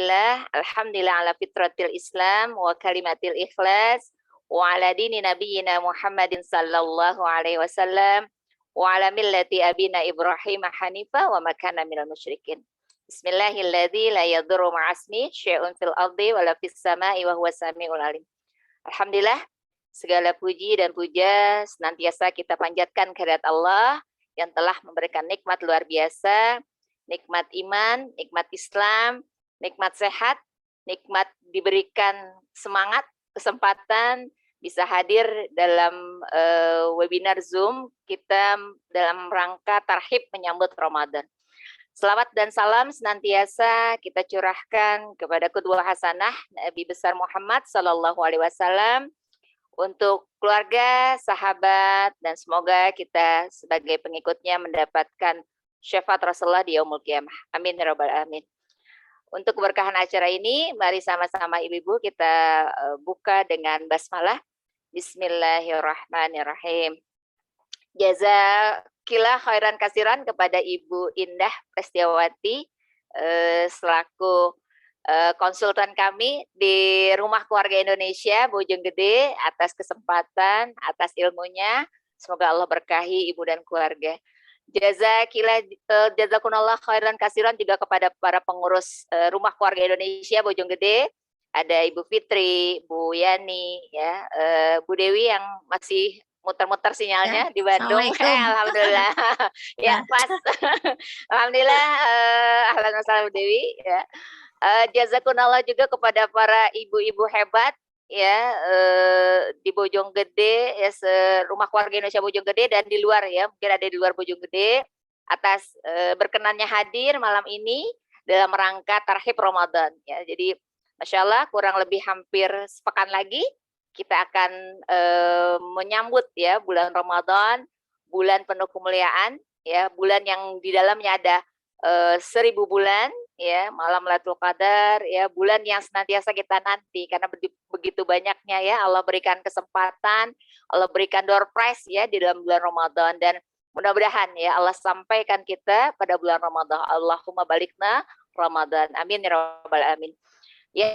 Alhamdulillah ala fitratil Islam wa kalimatil ikhlas wa ala dini nabiyyina Muhammadin sallallahu alaihi wasallam wa ala millati abina Ibrahim hanifa wa makana minal musyrikin. Bismillahilladzi la yadurru ma'asmi syai'un fil ardi wa la fis sama'i wa huwas samiul alim. Alhamdulillah, segala puji dan puja senantiasa kita panjatkan kehadirat Allah yang telah memberikan nikmat luar biasa, nikmat iman, nikmat Islam, nikmat sehat, nikmat diberikan semangat, kesempatan bisa hadir dalam webinar Zoom kita dalam rangka tarhib menyambut Ramadan. Selawat dan salam senantiasa kita curahkan kepada qudwah hasanah Nabi besar Muhammad sallallahu alaihi wasallam untuk keluarga, sahabat, dan semoga kita sebagai pengikutnya mendapatkan syafaat Rasulullah di yaumul qiyamah. Amin ya rabbal alamin. Untuk keberkahan acara ini, mari sama-sama ibu-ibu kita buka dengan basmalah. Bismillahirrahmanirrahim. Jazakillah khairan kasiran kepada Ibu Indah Prestiawati selaku konsultan kami di Rumah Keluarga Indonesia Bojonggede atas kesempatan, atas ilmunya. Semoga Allah berkahi ibu dan keluarga. Jazakunallah khairan kasiran juga kepada para pengurus Rumah Keluarga Indonesia Bojonggede. Ada Ibu Fitri, Bu Yani, ya, Bu Dewi yang masih muter-muter sinyalnya Ya, di Bandung. Alhamdulillah. Ya, pas. Alhamdulillah. Ahlan wa sahlan Bu Dewi. Ya. Jazakunallah juga kepada para ibu-ibu hebat ya di Bojonggede, ya, Rumah Keluarga Indonesia Bojonggede dan di luar ya, mungkin ada di luar Bojonggede atas berkenannya hadir malam ini dalam rangka tarhib Ramadan ya. Jadi Masya Allah kurang lebih hampir sepekan lagi kita akan menyambut ya bulan Ramadan, bulan penuh kemuliaan ya, bulan yang di dalamnya ada 1000 bulan ya, malam Lailatul Qadar ya, bulan yang senantiasa kita nanti karena begitu banyaknya ya Allah berikan kesempatan, Allah berikan door prize ya di dalam bulan Ramadan, dan mudah-mudahan ya Allah sampaikan kita pada bulan Ramadan. Allahumma balikna Ramadan. Amin ya rabbal alamin. Ya,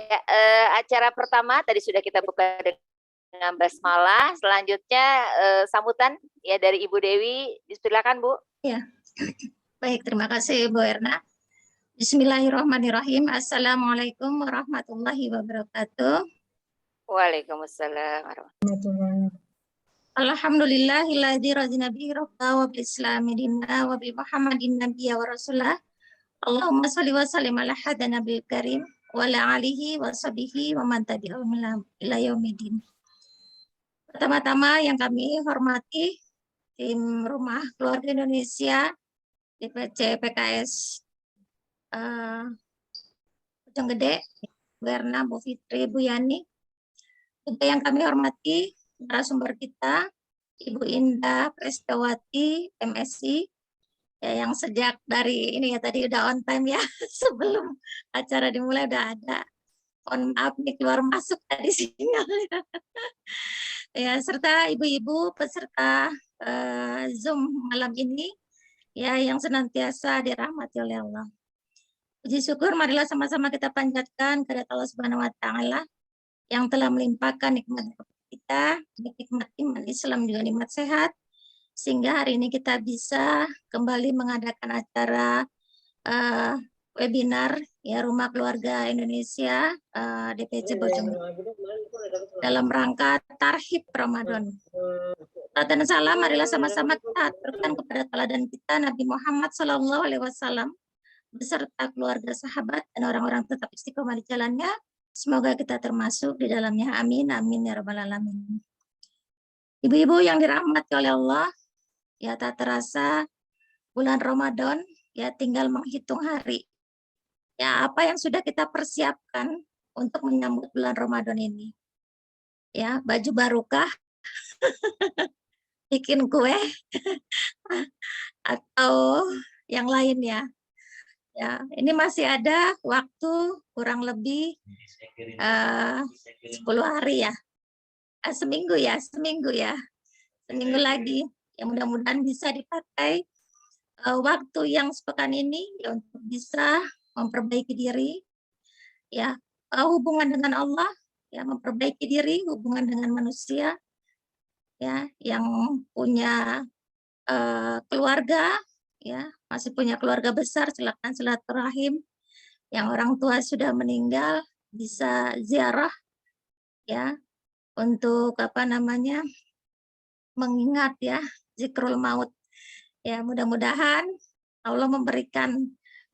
acara pertama tadi sudah kita buka dengan basmalah. Selanjutnya sambutan ya dari Ibu Dewi. Silakan Bu. Ya. Baik, terima kasih Bu Erna. Bismillahirrahmanirrahim. Assalamualaikum warahmatullahi wabarakatuh. Waalaikumsalam warahmatullahi wabarakatuh. Alhamdulillahilladzi razina bihi rabba wa bil islami dinna wa bi Muhammadin nabiyya wa rasulah. Allahumma shalli wa sallim ala hadana bil karim wa ala alihi wa sahbihi wa man tabi'ahum ila yaumidin. Pertama-tama yang kami hormati tim Rumah Keluarga Indonesia DPC PKS Bojonggede, Bu Erna, Bu Fitri, Bu Yani. Juga yang kami hormati narasumber kita Ibu Indah Prestiawati MSI ya, yang sejak dari ini ya tadi udah on time ya sebelum acara dimulai udah ada. Mohon maaf nih keluar masuk tadi sinyalnya. Ya, serta ibu-ibu peserta Zoom malam ini ya yang senantiasa dirahmati oleh Allah. Puji syukur marilah sama-sama kita panjatkan kepada Allah Subhanahu wa taala yang telah melimpahkan nikmat kita, nikmat iman Islam juga nikmat sehat, sehingga hari ini kita bisa kembali mengadakan acara webinar ya Rumah Keluarga Indonesia DPC Bojonggede dalam rangka tarhib Ramadan. Dan salam marilah sama-sama kita aturkan kepada teladan kita Nabi Muhammad sallallahu alaihi wasallam beserta keluarga, sahabat, dan orang-orang tetap istiqomah di jalannya. Semoga kita termasuk di dalamnya. Amin, amin, ya rabbal alamin. Ibu-ibu yang dirahmati oleh Allah, ya tak terasa bulan Ramadan, ya tinggal menghitung hari. Ya apa yang sudah kita persiapkan untuk menyambut bulan Ramadan ini? Ya baju barukah, bikin kue, atau yang lain ya. Ya, ini masih ada waktu kurang lebih 10 hari ya. Seminggu lagi. Ya mudah-mudahan bisa dipakai waktu yang sepekan ini ya, untuk bisa memperbaiki diri, ya, hubungan dengan Allah, ya, memperbaiki diri, hubungan dengan manusia, ya, yang punya keluarga, ya, masih punya keluarga besar, silakan silaturahim. Yang orang tua sudah meninggal bisa ziarah, ya, untuk apa namanya, mengingat, ya, zikrul maut. Ya, mudah-mudahan Allah memberikan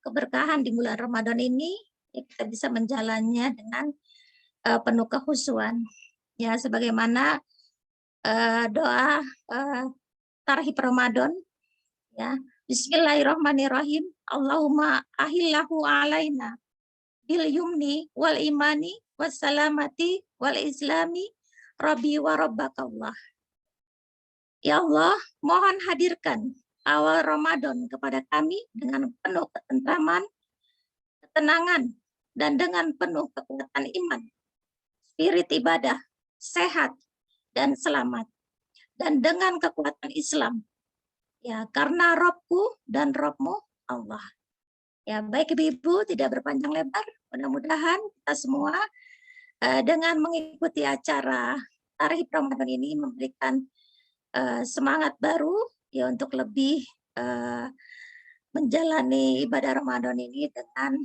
keberkahan di bulan Ramadan ini, ya, kita bisa menjalannya dengan penuh kekhusyuan. Ya, sebagaimana doa tarhib Ramadan, ya. Bismillahirrahmanirrahim. Allahumma ahillahu alaina bil yumni wal imani was salamati wal islami rabbi wa rabbakallah. Ya Allah, mohon hadirkan awal Ramadan kepada kami dengan penuh ketentraman, ketenangan, dan dengan penuh kekuatan iman, spirit ibadah, sehat, dan selamat. Dan dengan kekuatan Islam, ya, karena Robku dan Robmu Allah. Ya, baik Ibu-ibu, tidak berpanjang lebar, mudah-mudahan kita semua dengan mengikuti acara Tarhib Ramadan ini memberikan semangat baru, ya, untuk lebih menjalani ibadah Ramadan ini dengan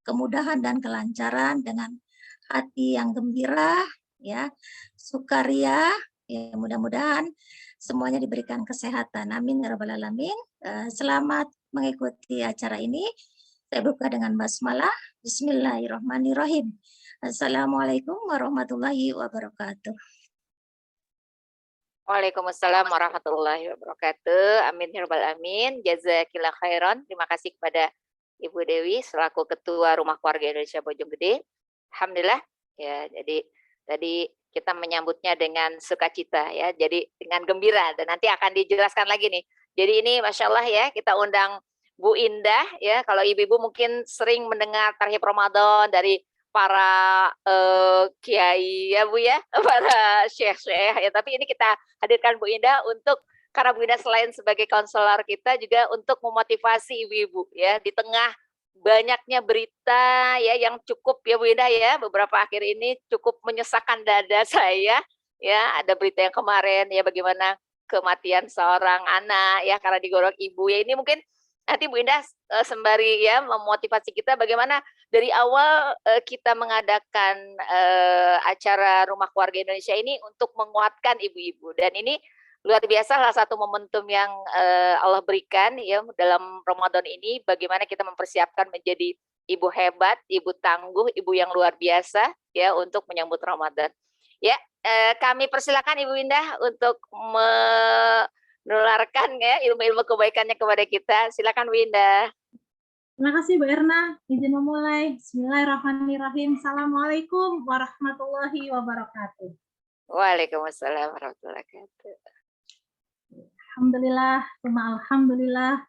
kemudahan dan kelancaran, dengan hati yang gembira, ya, sukaria, ya, mudah-mudahan semuanya diberikan kesehatan. Amin ya rabbal alamin. Selamat mengikuti acara ini. Saya buka dengan basmalah. Bismillahirrahmanirrahim. Assalamualaikum warahmatullahi wabarakatuh. Waalaikumsalam warahmatullahi wabarakatuh. Amin ya rabbal alamin. Jazakillah khairan. Terima kasih kepada Ibu Dewi selaku Ketua Rumah Keluarga Indonesia Bojonggede. Alhamdulillah, ya, jadi tadi kita menyambutnya dengan sukacita, ya, jadi dengan gembira, dan nanti akan dijelaskan lagi nih. Jadi ini Masya Allah, ya, kita undang Bu Indah, ya, kalau ibu-ibu mungkin sering mendengar Tarhib Ramadan dari para kiai, ya Bu, ya, para syekh-syekh, ya, tapi ini kita hadirkan Bu Indah untuk, karena Bu Indah selain sebagai konselor kita juga untuk memotivasi ibu-ibu, ya, di tengah banyaknya berita, ya, yang cukup, ya Bu Indah, ya, beberapa akhir ini cukup menyesakkan dada saya, ya, ada berita yang kemarin, ya, bagaimana kematian seorang anak, ya, karena digorok ibu, ya, ini mungkin nanti Bu Indah sembari, ya, memotivasi kita bagaimana dari awal kita mengadakan acara Rumah Keluarga Indonesia ini untuk menguatkan ibu-ibu, dan ini luar biasa, salah satu momentum yang Allah berikan, ya, dalam Ramadan ini, bagaimana kita mempersiapkan menjadi ibu hebat, ibu tangguh, ibu yang luar biasa, ya, untuk menyambut Ramadan. Ya, kami persilakan Ibu Indah untuk menularkan, ya, ilmu-ilmu kebaikannya kepada kita. Silakan Bu Indah. Terima kasih Bu Erna. Izin memulai. Bismillahirrahmanirrahim. Assalamualaikum warahmatullahi wabarakatuh. Waalaikumsalam warahmatullahi wabarakatuh. Alhamdulillah, alhamdulillah.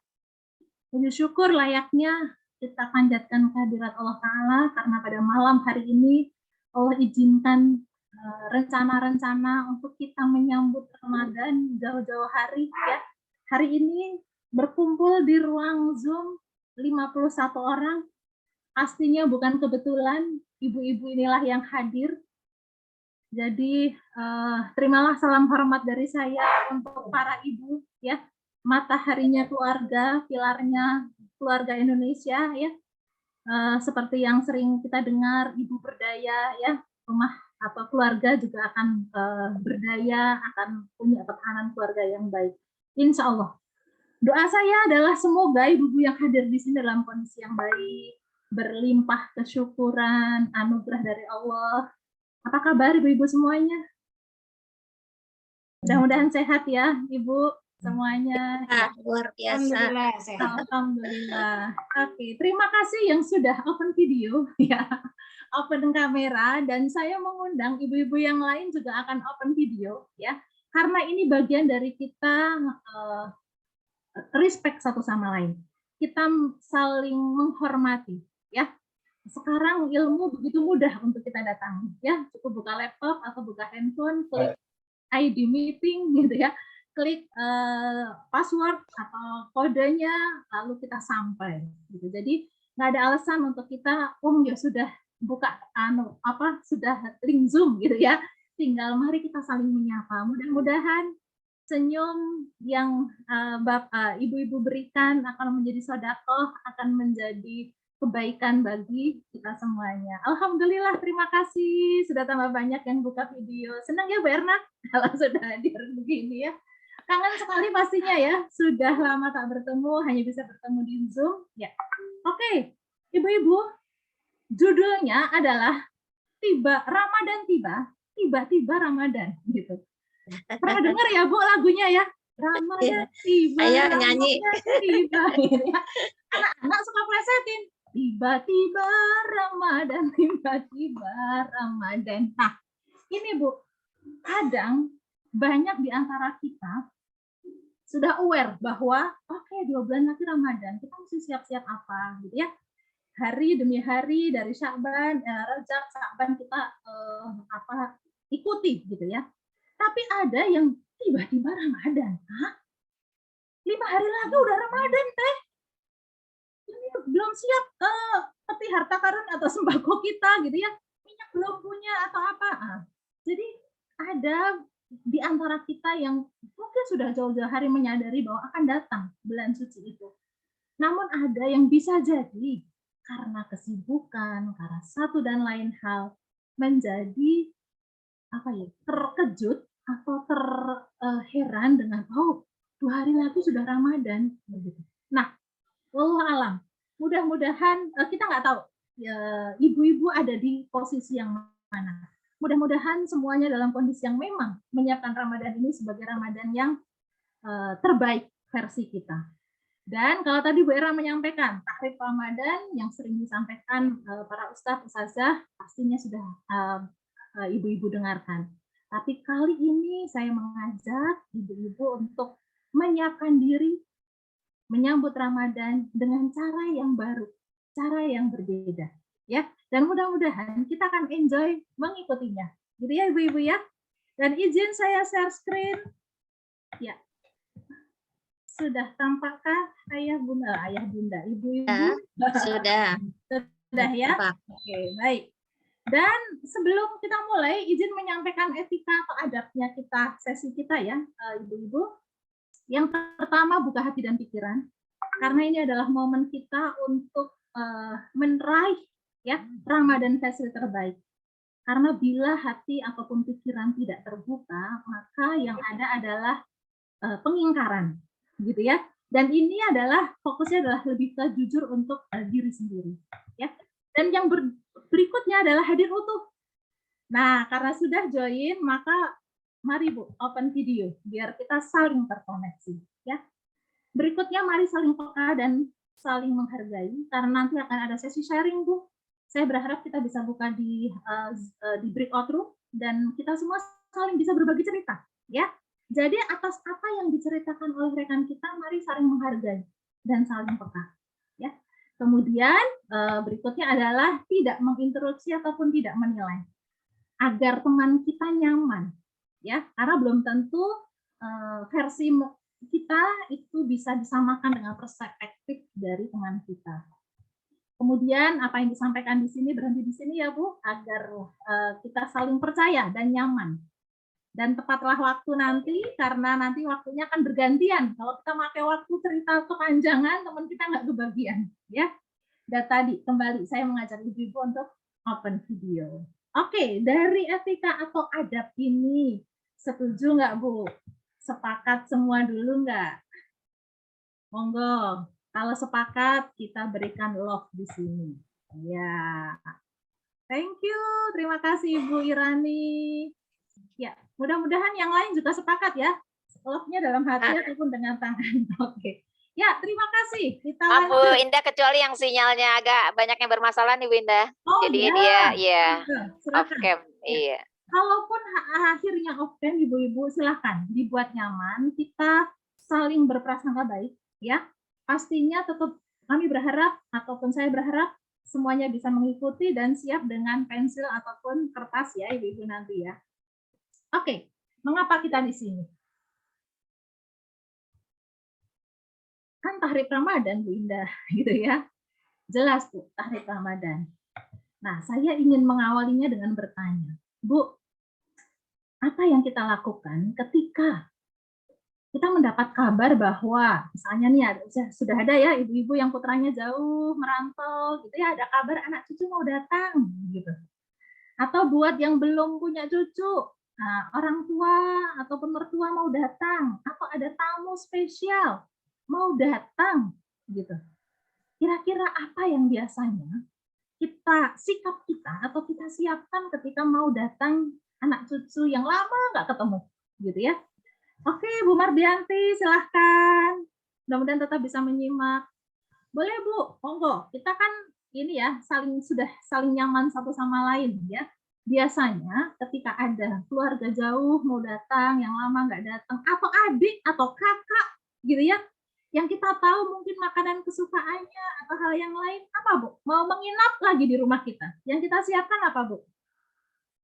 Puji syukur layaknya kita panjatkan kehadirat Allah Ta'ala karena pada malam hari ini Allah izinkan rencana-rencana untuk kita menyambut Ramadan jauh-jauh hari, ya. Hari ini berkumpul di ruang Zoom 51 orang. Pastinya bukan kebetulan, ibu-ibu inilah yang hadir. Jadi terimalah salam hormat dari saya untuk para ibu, ya, mataharinya keluarga, pilarnya keluarga Indonesia, ya. Seperti yang sering kita dengar, ibu berdaya, ya, rumah atau keluarga juga akan berdaya, akan punya ketahanan keluarga yang baik. Insya Allah. Doa saya adalah semoga ibu-ibu yang hadir di sini dalam kondisi yang baik, berlimpah kesyukuran, anugerah dari Allah. Apa kabar ibu-ibu semuanya? Mudah-mudahan sehat, ya, Ibu semuanya. Ya, luar biasa. Alhamdulillah sehat. Alhamdulillah. Oke, terima kasih yang sudah open video, ya, open kamera, dan saya mengundang ibu-ibu yang lain juga akan open video, ya, karena ini bagian dari kita respect satu sama lain. Kita saling menghormati, ya. Sekarang ilmu begitu mudah untuk kita datangi, ya, cukup buka laptop atau buka handphone, klik ID meeting, gitu, ya, klik password atau kodenya, lalu kita sampai, gitu. Jadi nggak ada alasan untuk kita, ya sudah buka sudah link Zoom gitu ya. Tinggal mari kita saling menyapa. Mudah-mudahan senyum yang ibu-ibu berikan akan menjadi sedekah, akan menjadi kebaikan bagi kita semuanya. Alhamdulillah, terima kasih. Sudah tambah banyak yang buka video. Senang ya Bu Erna kalau sudah hadir begini ya. Kangen sekali pastinya ya. Sudah lama tak bertemu, hanya bisa bertemu di Zoom. Ya. Oke, ibu-ibu, judulnya adalah Ramadan tiba-tiba Ramadan gitu. Pernah dengar ya Bu lagunya ya? Ramadan tiba, Ayo nyanyi. tiba. Gitu ya. Anak-anak suka plesetin. Tiba-tiba Ramadan, tiba-tiba Ramadan. Nah, ini Bu, kadang banyak di antara kita sudah aware bahwa oke, 2 bulan lagi Ramadan, kita mesti siap-siap apa gitu ya. Hari demi hari dari Sya'ban, Rajab, Sya'ban kita ikuti gitu ya. Tapi ada yang tiba-tiba Ramadan. 5 hari lagi udah Ramadan teh. Ini belum siap peti harta karun atau sembako kita gitu ya. Minyak belum punya atau apa. Jadi ada di antara kita yang mungkin sudah jauh-jauh hari menyadari bahwa akan datang bulan suci itu. Namun ada yang bisa jadi karena kesibukan, karena satu dan lain hal menjadi terkejut atau terheran dengan 2 hari lagi sudah Ramadan begitu. Nah, wallahu alam. Mudah-mudahan kita nggak tahu ibu-ibu ada di posisi yang mana. Mudah-mudahan semuanya dalam kondisi yang memang menyiapkan Ramadan ini sebagai Ramadan yang terbaik versi kita. Dan kalau tadi Bu Era menyampaikan takrif Ramadan yang sering disampaikan para ustadz, ustazah, pastinya sudah ibu-ibu dengarkan. Tapi kali ini saya mengajak ibu-ibu untuk menyiapkan diri menyambut Ramadan dengan cara yang baru, cara yang berbeda, ya. Dan mudah-mudahan kita akan enjoy mengikutinya. Gitu ya ibu-ibu ya. Dan izin saya share screen. Ya. Sudah tampakkah ayah bunda, ibu-ibu? Sudah. Sudah ya. Oke, baik. Dan sebelum kita mulai, izin menyampaikan etika atau adabnya sesi kita ya, ibu-ibu. Yang pertama, buka hati dan pikiran, karena ini adalah momen kita untuk meraih ya Ramadan versi terbaik. Karena bila hati ataupun pikiran tidak terbuka, maka yang ada adalah pengingkaran, gitu ya. Dan ini adalah fokusnya adalah lebih ke jujur untuk diri sendiri, ya. Dan yang berikutnya adalah hadir utuh. Nah, karena sudah join, maka mari Bu, open video biar kita saling terkoneksi ya. Berikutnya mari saling peka dan saling menghargai karena nanti akan ada sesi sharing Bu. Saya berharap kita bisa buka di breakout room dan kita semua saling bisa berbagi cerita ya. Jadi atas apa yang diceritakan oleh rekan kita mari saling menghargai dan saling peka ya. Kemudian berikutnya adalah tidak menginterupsi ataupun tidak menilai agar teman kita nyaman ya, karena belum tentu versi kita itu bisa disamakan dengan perspektif dari teman kita. Kemudian apa yang disampaikan di sini berhenti di sini ya Bu, agar kita saling percaya dan nyaman. Dan tepatlah waktu nanti, karena nanti waktunya akan bergantian. Kalau kita pakai waktu cerita kepanjangan, teman kita nggak kebagian ya. Dan tadi kembali saya mengajak ibu-ibu untuk open video. Oke, dari etika atau adab ini, setuju nggak Bu? Sepakat semua dulu nggak? Monggo, kalau sepakat kita berikan love di sini. Ya, thank you, terima kasih Ibu Irani. Ya, mudah-mudahan yang lain juga sepakat ya. Love-nya dalam hati ataupun dengan tangan. Oke. Ya, terima kasih. Kita Bu Indah, kecuali yang sinyalnya agak banyak yang bermasalah nih Bu Indah. Jadi ya. dia ya off cam. Iya. Kalaupun akhirnya off cam ibu-ibu silahkan dibuat nyaman, kita saling berprasangka baik ya. Pastinya tetap kami berharap ataupun saya berharap semuanya bisa mengikuti dan siap dengan pensil ataupun kertas ya ibu-ibu nanti ya. Oke, mengapa kita di sini? Kan tahrib Ramadan Bu Indah gitu ya. Jelas Bu, tahrif Ramadan. Nah, saya ingin mengawalinya dengan bertanya, Bu, apa yang kita lakukan ketika kita mendapat kabar bahwa misalnya nih sudah ada ya ibu-ibu yang putranya jauh merantau gitu ya, ada kabar anak cucu mau datang gitu. Atau buat yang belum punya cucu, nah, orang tua ataupun mertua mau datang, atau ada tamu spesial mau datang gitu. Kira-kira apa yang biasanya sikap kita atau kita siapkan ketika mau datang anak cucu yang lama nggak ketemu gitu ya. Oke, Bu Mardianti, silahkan. Mudah-mudahan tetap bisa menyimak. Boleh, Bu, monggo. Kita kan ini ya, sudah saling nyaman satu sama lain ya. Biasanya ketika ada keluarga jauh mau datang, yang lama nggak datang, atau adik atau kakak gitu ya, yang kita tahu mungkin makanan kesukaannya atau hal yang lain, apa Bu? Mau menginap lagi di rumah kita. Yang kita siapkan apa Bu?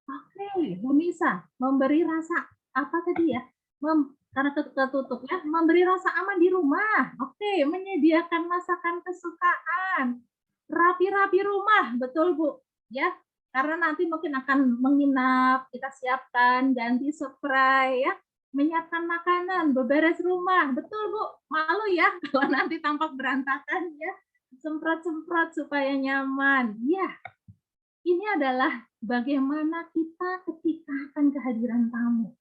Oke, Bu Nisa, memberi rasa apa tadi ya? Karena tertutup ya, memberi rasa aman di rumah. Oke, menyediakan masakan kesukaan, rapi-rapi rumah, betul Bu. Ya, karena nanti mungkin akan menginap, kita siapkan ganti spray ya, menyiapkan makanan, beberes rumah, betul Bu. Malu ya kalau nanti tampak berantakan ya, semprot-semprot supaya nyaman. Ya, ini adalah bagaimana kita ketika akan kehadiran tamu.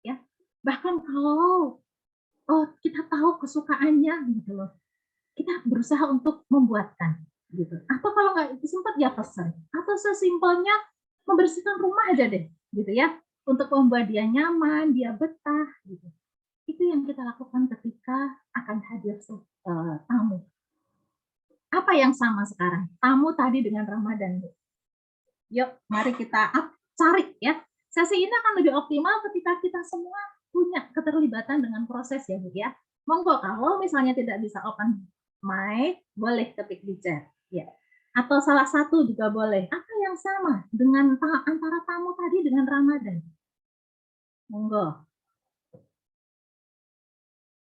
Ya, bahkan kalau kita tahu kesukaannya gitu loh, kita berusaha untuk membuatkan gitu. Atau kalau nggak sempat ya pesan. Atau sesimpelnya membersihkan rumah aja deh, gitu ya, untuk membuat dia nyaman, dia betah gitu. Itu yang kita lakukan ketika akan hadir tamu. Apa yang sama sekarang? Tamu tadi dengan Ramadan. Yuk, mari kita cari ya. Sesi ini akan lebih optimal ketika kita semua punya keterlibatan dengan proses ya, Bu ya. Monggo kalau misalnya tidak bisa open mic, boleh ketik di chat ya. Atau salah satu juga boleh. Apa yang sama dengan antara tamu tadi dengan Ramadan? Monggo.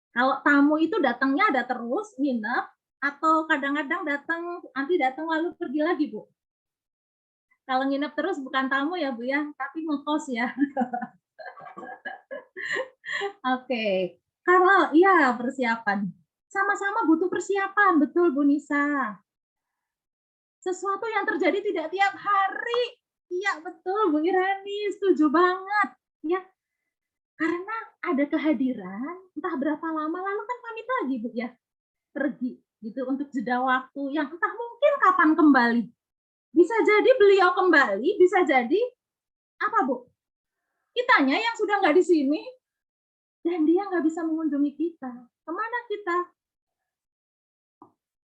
Kalau tamu itu datangnya ada terus, nginep, atau kadang-kadang nanti datang lalu pergi lagi, Bu? Kalau nginep terus bukan tamu ya Bu ya, tapi ngekos ya. Oke, kalau iya persiapan, sama-sama butuh persiapan, betul Bu Nisa. Sesuatu yang terjadi tidak tiap hari, iya betul Bu Irani, setuju banget ya. Karena ada kehadiran, entah berapa lama lalu kan pamit lagi Bu ya, pergi gitu untuk jeda waktu yang entah mungkin kapan kembali. Bisa jadi beliau kembali, bisa jadi apa Bu? Kitanya yang sudah nggak di sini dan dia nggak bisa mengunjungi kita. Kemana kita?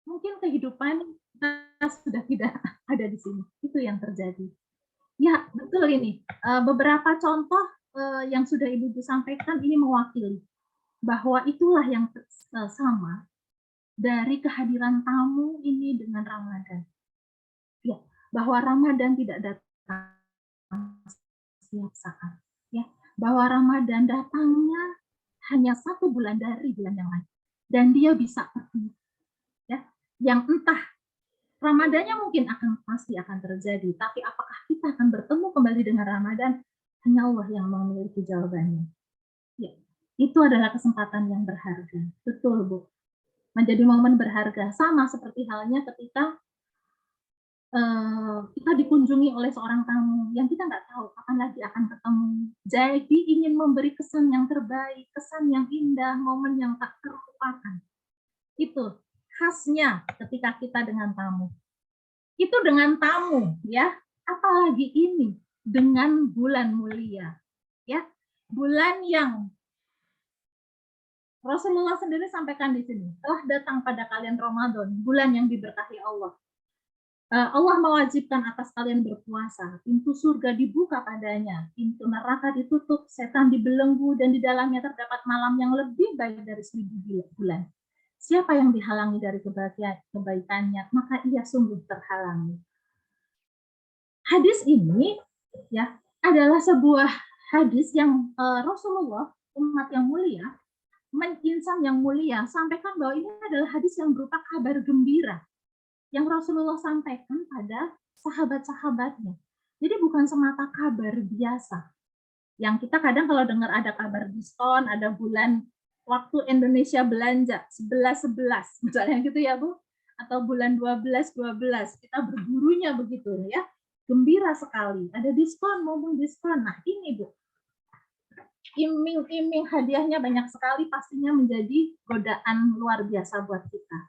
Mungkin kehidupan kita sudah tidak ada di sini. Itu yang terjadi. Ya betul ini. Beberapa contoh yang sudah Ibu sampaikan ini mewakili bahwa itulah yang sama dari kehadiran tamu ini dengan Ramadan. Ya, bahwa Ramadan tidak datang setiap saat, ya, bahwa Ramadan datangnya hanya 1 bulan dari bulan yang lain, dan dia bisa pergi, ya, yang entah Ramadannya mungkin pasti akan terjadi, tapi apakah kita akan bertemu kembali dengan Ramadan? Hanya Allah yang memiliki jawabannya. Ya, itu adalah kesempatan yang berharga, betul Bu. Menjadi momen berharga, sama seperti halnya ketika kita dikunjungi oleh seorang tamu yang kita nggak tahu kapan lagi akan ketemu. Jadi ingin memberi kesan yang terbaik, kesan yang indah, momen yang tak terlupakan. Itu khasnya ketika kita dengan tamu. Itu dengan tamu ya, apalagi ini dengan bulan mulia. Ya, bulan yang Rasulullah sendiri sampaikan di sini, telah datang pada kalian Ramadan, bulan yang diberkahi Allah. Allah mewajibkan atas kalian berpuasa, pintu surga dibuka padanya, pintu neraka ditutup, setan dibelenggu, dan di dalamnya terdapat malam yang lebih baik dari 1000 bulan. Siapa yang dihalangi dari kebaikannya, maka ia sungguh terhalangi. Hadis ini ya adalah sebuah hadis yang Rasulullah, umat yang mulia, insan yang mulia, sampaikan bahwa ini adalah hadis yang berupa kabar gembira. yang Rasulullah sampaikan pada sahabat-sahabatnya. Jadi bukan semata kabar biasa. Yang kita kadang kalau dengar ada kabar diskon, ada bulan waktu Indonesia belanja 11-11, misalnya gitu ya Bu, atau bulan 12-12, kita bergurunya begitu ya, gembira sekali, ada diskon, ngomong diskon. Nah ini Bu, iming-iming hadiahnya banyak sekali, pastinya menjadi godaan luar biasa buat kita.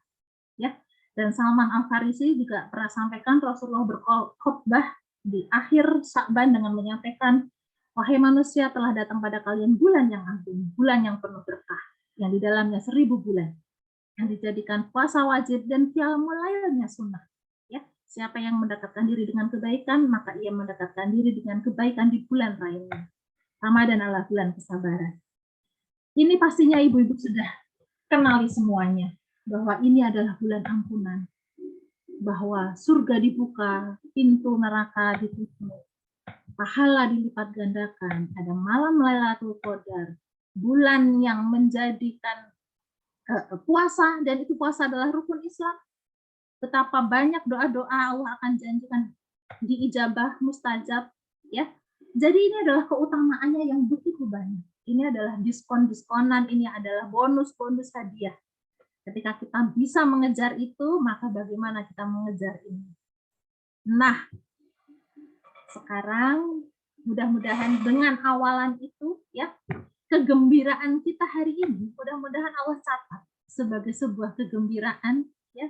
Ya, dan Salman Al-Farisi juga pernah sampaikan, Rasulullah berkhutbah di akhir Sya'ban dengan menyampaikan, wahai manusia, telah datang pada kalian bulan yang agung, bulan yang penuh berkah, yang di dalamnya 1000 bulan, yang dijadikan puasa wajib dan qiyamul lailnya sunnah. Ya, siapa yang mendekatkan diri dengan kebaikan, maka ia mendekatkan diri dengan kebaikan di bulan lainnya. Ramadan adalah bulan kesabaran. Ini pastinya ibu-ibu sudah kenali semuanya, bahwa ini adalah bulan ampunan, bahwa surga dibuka, pintu neraka ditutup, pahala dilipat gandakan, ada malam Lailatul Qadar, bulan yang menjadikan puasa, dan itu puasa adalah rukun Islam. Betapa banyak doa-doa Allah akan janjikan diijabah, mustajab, ya. Jadi ini adalah keutamaannya yang begitu banyak. Ini adalah diskon-diskonan, ini adalah bonus-bonus hadiah. Ketika kita bisa mengejar itu, maka bagaimana kita mengejar ini? Nah, sekarang mudah-mudahan dengan awalan itu, ya, kegembiraan kita hari ini, mudah-mudahan Allah catat sebagai sebuah kegembiraan, ya,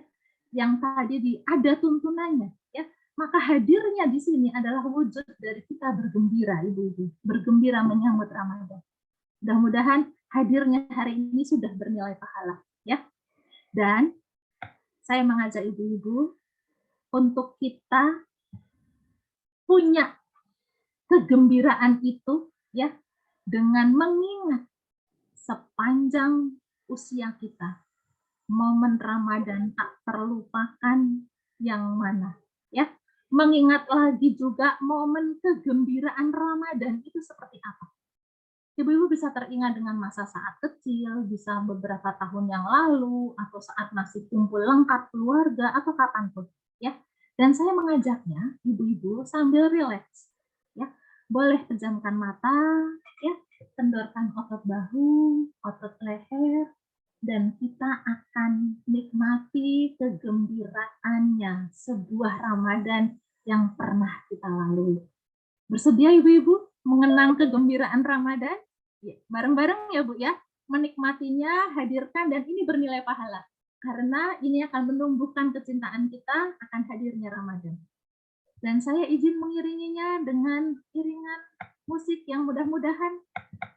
yang tadi ada tuntunannya, ya. Maka hadirnya di sini adalah wujud dari kita bergembira, ibu-ibu, bergembira menyambut Ramadan. Mudah-mudahan hadirnya hari ini sudah bernilai pahala, ya. Dan saya mengajak ibu-ibu untuk kita punya kegembiraan itu, ya, dengan mengingat sepanjang usia kita, momen Ramadan tak terlupakan yang mana, ya. Mengingat lagi juga momen kegembiraan Ramadan itu seperti apa. Ibu-ibu bisa teringat dengan masa saat kecil, bisa beberapa tahun yang lalu, atau saat masih kumpul lengkap keluarga, atau kapanpun, ya. Dan saya mengajaknya, ibu-ibu sambil rileks, ya. Boleh pejamkan mata, ya, kendorkan otot bahu, otot leher, dan kita akan nikmati kegembiraannya sebuah Ramadan yang pernah kita lalui. Bersedia ibu-ibu mengenang kegembiraan Ramadan? Ya, bareng-bareng ya Bu ya, menikmatinya, hadirkan, dan ini bernilai pahala. Karena ini akan menumbuhkan kecintaan kita akan hadirnya Ramadan. Dan saya izin mengiringinya dengan iringan musik yang mudah-mudahan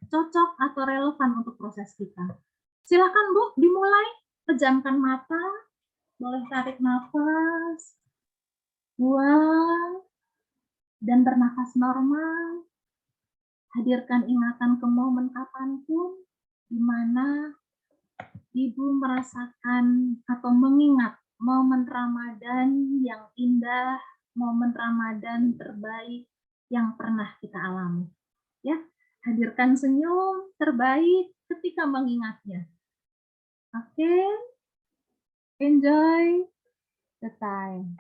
cocok atau relevan untuk proses kita. Silakan Bu, dimulai. Pejamkan mata, boleh tarik nafas, buang, dan bernafas normal. Hadirkan ingatan ke momen kapanpun di mana Ibu merasakan atau mengingat momen Ramadan yang indah, momen Ramadan terbaik yang pernah kita alami. Ya, hadirkan senyum terbaik ketika mengingatnya. Oke, enjoy the time.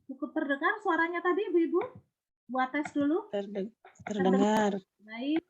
Cukup terdengar suaranya tadi, Ibu-ibu? Buat tes dulu. Terdengar. Baik.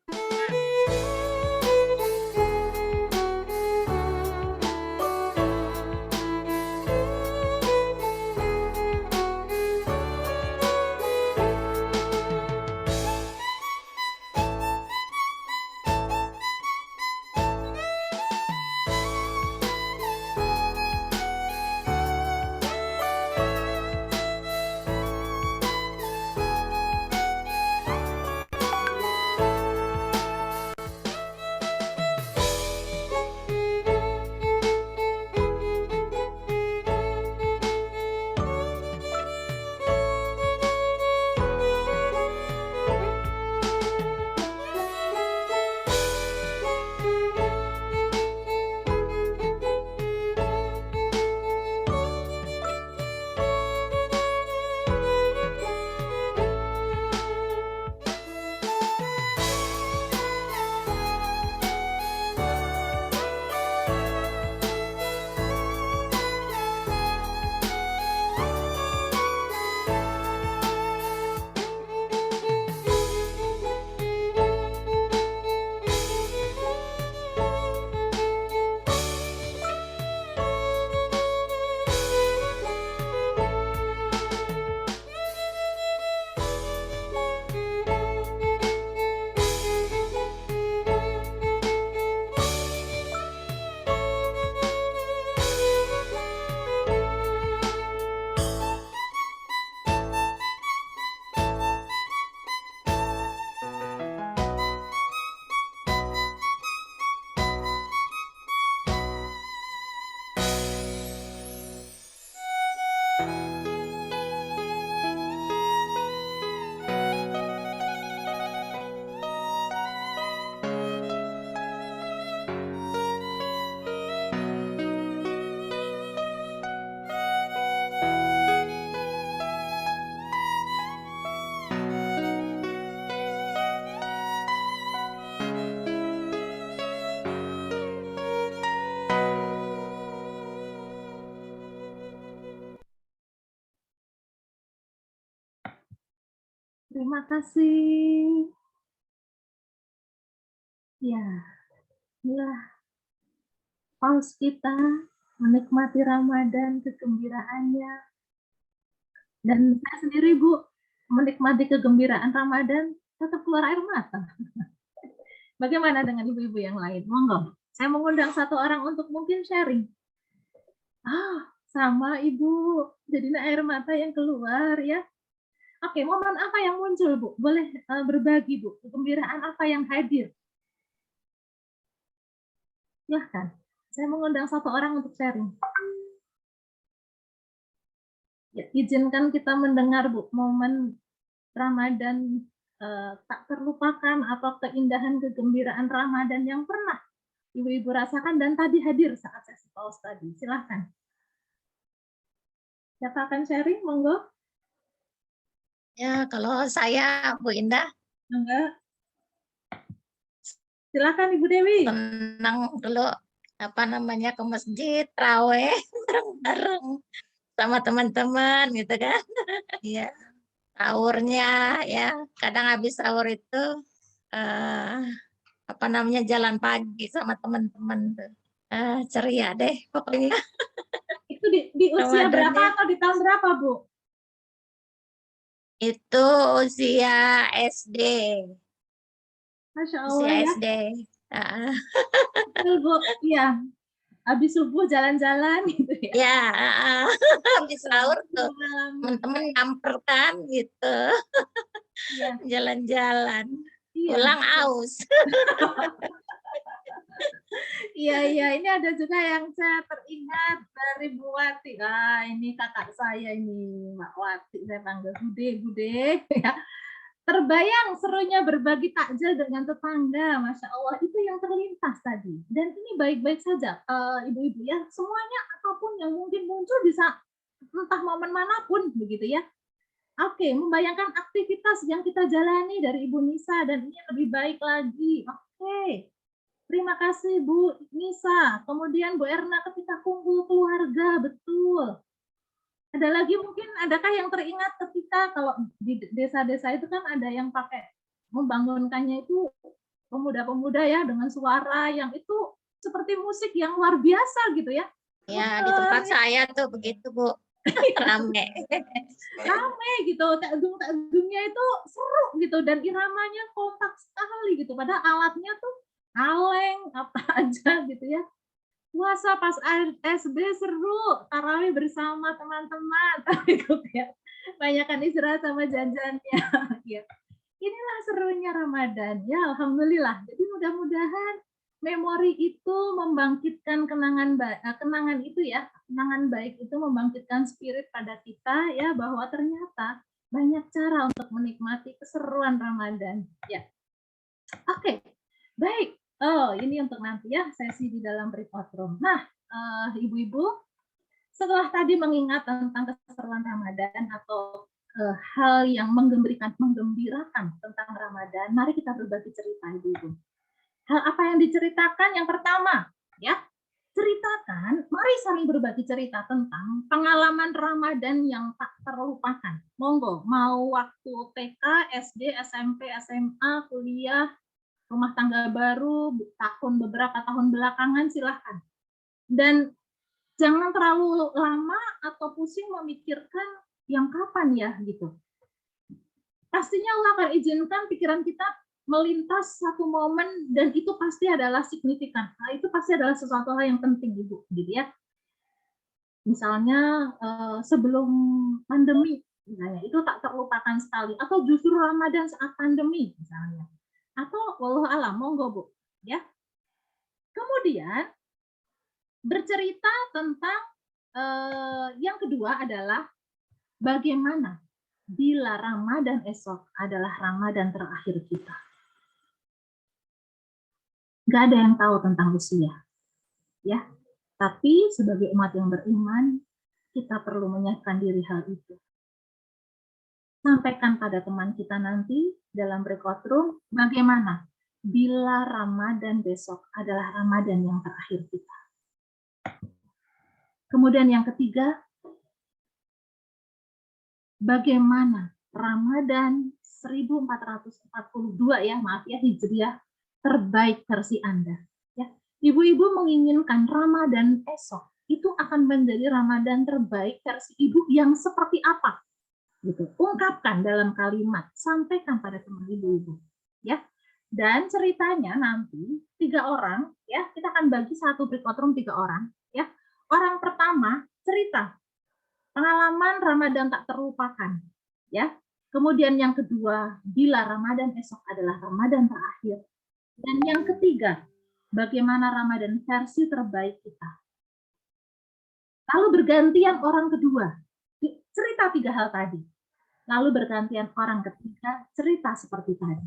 Terima kasih. Ya, inilah paus kita menikmati Ramadan, kegembiraannya. Dan saya sendiri, Bu, menikmati kegembiraan Ramadan, tetap keluar air mata. Bagaimana dengan ibu-ibu yang lain? Monggo, saya mengundang satu orang untuk mungkin sharing. Sama Ibu, jadi air mata yang keluar ya. Oke, momen apa yang muncul, Bu? Boleh berbagi, Bu. Kegembiraan apa yang hadir? Silahkan. Saya mengundang satu orang untuk sharing. Ya, izinkan kita mendengar, Bu, momen Ramadan tak terlupakan atau keindahan kegembiraan Ramadan yang pernah ibu-ibu rasakan dan tadi hadir saat sesi paus tadi. Silahkan. Siapa akan sharing? Monggo. Ya, kalau saya, Bu Indah, Enggak. Silakan Ibu Dewi. senang dulu ke masjid, raweh bareng-bareng sama teman-teman gitu kan. Iya. Sahurnya ya, kadang habis sahur itu jalan pagi sama teman-teman tuh. Ceria deh pokoknya. Itu di usia berapa Ramadannya. atau di tahun berapa, Bu? Itu usia SD. Masya Allah Usia ya. SD. Betul, Bu. Iya. Habis subuh jalan-jalan gitu ya. Ya, habis sahur tuh teman-teman nyamper kan gitu. Iya. Jalan-jalan. Iya. Pulang aus. Iya, ini ada juga yang saya teringat dari Bu Wati. Ini kakak saya ini, Mbak Wati, saya panggil Bude, ya. Terbayang serunya berbagi takjil dengan tetangga, Masya Allah, itu yang terlintas tadi. Dan ini baik-baik saja, ibu-ibu ya, semuanya apapun yang mungkin muncul bisa entah momen manapun, begitu ya. Oke, membayangkan aktivitas yang kita jalani dari Ibu Nisa dan ini lebih baik lagi. Oke. Terima kasih Bu Nisa. Kemudian Bu Erna ketika kumpul keluarga, betul. Ada lagi mungkin, adakah yang teringat ketika kalau di desa-desa itu kan ada yang pakai membangunkannya itu pemuda-pemuda ya dengan suara yang itu seperti musik yang luar biasa gitu ya. Ya, di tempat saya tuh begitu, Bu. Rame. Rame gitu, takdung-takdungnya itu seru gitu dan iramanya kompak sekali gitu. Padahal alatnya tuh kaleng apa aja gitu ya. Puasa pas SD seru, tarawih bersama teman-teman, tapi kok ya banyakan istirahat sama jajannya. Ya. Inilah serunya Ramadan. Ya, alhamdulillah. Jadi mudah-mudahan memori itu membangkitkan kenangan itu ya, kenangan baik itu membangkitkan spirit pada kita ya bahwa ternyata banyak cara untuk menikmati keseruan Ramadan. Ya. Oke. Baik. Oh, ini untuk nanti ya sesi di dalam report room. Nah, ibu-ibu, setelah tadi mengingat tentang keseruan Ramadan atau hal yang menggembirakan tentang Ramadan, mari kita berbagi cerita, ibu-ibu. Hal apa yang diceritakan? Yang pertama, ya, ceritakan, mari saling berbagi cerita tentang pengalaman Ramadan yang tak terlupakan. Monggo, mau waktu TK, SD, SMP, SMA, kuliah, rumah tangga baru, beberapa tahun belakangan, silahkan. Dan jangan terlalu lama atau pusing memikirkan yang kapan ya gitu. Pastinya Allah akan izinkan pikiran kita melintas satu momen dan itu pasti adalah signifikan. Nah, itu pasti adalah sesuatu hal yang penting, Ibu, gitu ya. Misalnya sebelum pandemi, misalnya itu tak terlupakan sekali, atau justru Ramadan saat pandemi, misalnya. Atau wallahu alam, monggo Bu, ya. Kemudian bercerita tentang yang kedua adalah bagaimana bila Ramadan esok adalah Ramadan terakhir kita. Gak ada yang tahu tentang usia, ya. Tapi sebagai umat yang beriman, kita perlu menyiapkan diri hal itu. Sampaikan pada teman kita nanti dalam breakout room, bagaimana bila Ramadan besok adalah Ramadan yang terakhir kita. Kemudian yang ketiga, bagaimana Ramadan 1442 ya, maaf ya, Hijriah terbaik versi Anda. Ya, ibu-ibu menginginkan Ramadan esok itu akan menjadi Ramadan terbaik versi ibu yang seperti apa? Gitu. Ungkapkan dalam kalimat, sampaikan pada teman ibu-ibu. Ya. Dan ceritanya nanti 3 orang, ya, kita akan bagi satu breakout room 3 orang. Ya. Orang pertama cerita pengalaman Ramadan tak terlupakan, ya. Kemudian yang kedua, bila Ramadan esok adalah Ramadan terakhir. Dan yang ketiga, bagaimana Ramadan versi terbaik kita. Lalu bergantian orang kedua, cerita 3 hal tadi. Lalu bergantian orang ketiga, cerita seperti tadi.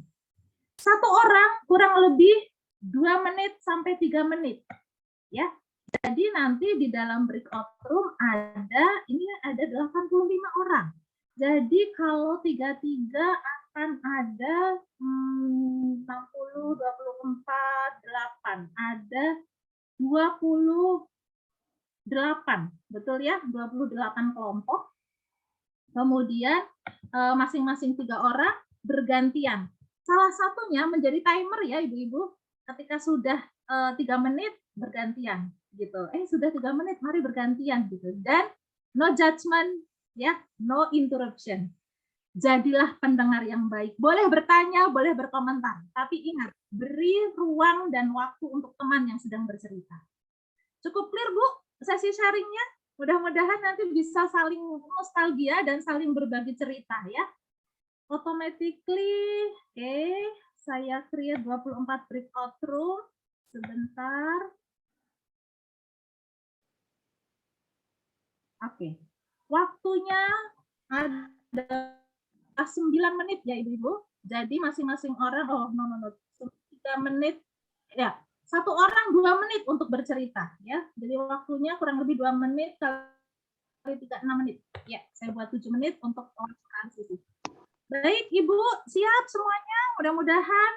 Satu orang kurang lebih 2 menit sampai 3 menit. Ya. Jadi nanti di dalam breakout room ada 85 orang. Jadi kalau 33 akan ada 60, 24, 8. Ada 28. Betul ya? 28 kelompok. Kemudian masing-masing 3 orang bergantian. Salah satunya menjadi timer ya ibu-ibu. Ketika sudah 3 menit bergantian gitu. Sudah 3 menit, mari bergantian gitu. Dan no judgment ya, no interruption. Jadilah pendengar yang baik. Boleh bertanya, boleh berkomentar, tapi ingat, beri ruang dan waktu untuk teman yang sedang bercerita. Cukup clear, Bu, sesi sharingnya? Mudah-mudahan nanti bisa saling nostalgia dan saling berbagi cerita ya. Automatically, saya create 24 breakout room. Sebentar. Oke. Waktunya ada 9 menit ya Ibu-ibu. Jadi masing-masing orang 3 menit ya. Satu orang 2 menit untuk bercerita ya. Jadi waktunya kurang lebih 2 menit kali 3 6 menit. Ya, saya buat 7 menit untuk orang transisi. Baik, Ibu, siap semuanya. Mudah-mudahan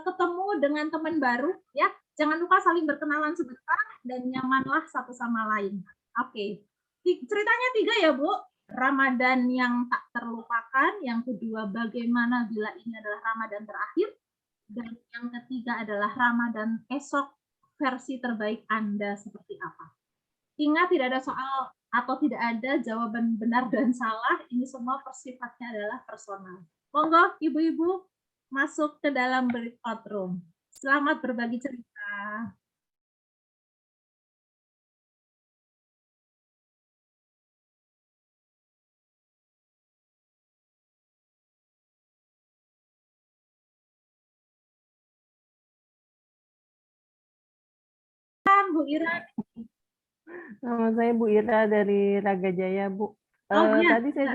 ketemu dengan teman baru ya. Jangan lupa saling berkenalan sebentar dan nyamanlah satu sama lain. Oke. Ceritanya 3 ya, Bu. Ramadan yang tak terlupakan, yang kedua bagaimana bila ini adalah Ramadan terakhir, dan yang ketiga adalah Ramadan esok versi terbaik Anda seperti apa. Ingat, tidak ada soal atau tidak ada jawaban benar dan salah, ini semua persifatnya adalah personal. Monggo ibu-ibu masuk ke dalam breakout room. Selamat berbagi cerita. Bu Ira. Nama saya Bu Ira dari Raga Jaya, Bu. Tadi saya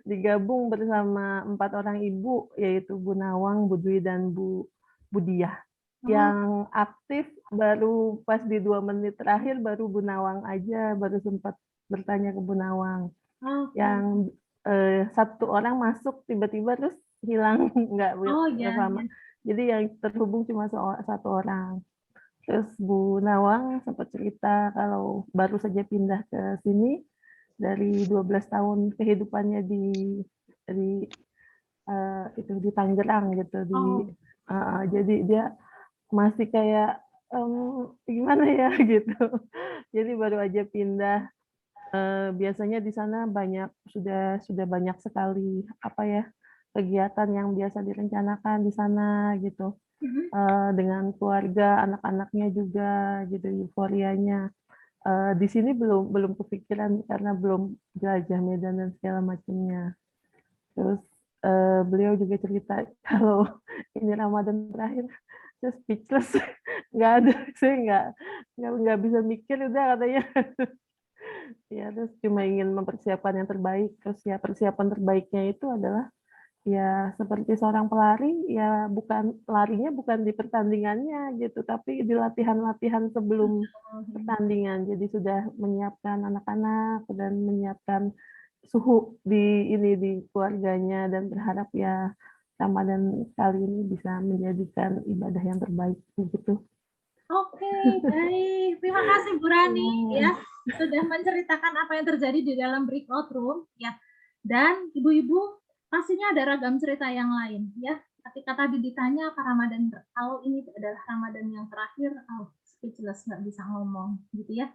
digabung bersama 4 orang ibu, yaitu Bu Nawang, Bu Dwi, dan Bu Diah. Yang aktif baru pas di 2 menit terakhir baru Bu Nawang aja, baru sempat bertanya ke Bu Nawang. Yang 1 orang masuk tiba-tiba terus hilang, nggak lama. Jadi yang terhubung cuma 1 orang. Terus Bu Nawang sempat cerita kalau baru saja pindah ke sini dari 12 tahun kehidupannya di Tangerang gitu. Jadi dia masih kayak gimana ya gitu. Jadi baru aja pindah. Biasanya di sana sudah banyak sekali kegiatan yang biasa direncanakan di sana gitu. Dengan keluarga, anak-anaknya juga gitu, euforianya. Di sini belum kepikiran karena belum jelajah Medan dan segala macamnya. Terus beliau juga cerita kalau ini Ramadan terakhir, saya speechless, saya nggak bisa mikir udah katanya. Ya, terus cuma ingin mempersiapkan yang terbaik. Terus ya persiapan terbaiknya itu adalah ya seperti seorang pelari, ya larinya bukan di pertandingannya gitu, tapi di latihan-latihan sebelum pertandingan. Jadi sudah menyiapkan anak-anak dan menyiapkan suhu di keluarganya, dan berharap ya Ramadan kali ini bisa menjadikan ibadah yang terbaik begitu. Oke, baik. Terima kasih Bu Rani ya sudah menceritakan apa yang terjadi di dalam breakout room ya. Dan ibu-ibu, pastinya ada ragam cerita yang lain ya. Ketika tadi ditanya apa Ramadan, kalau ini adalah Ramadan yang terakhir, speechless, nggak bisa ngomong gitu ya.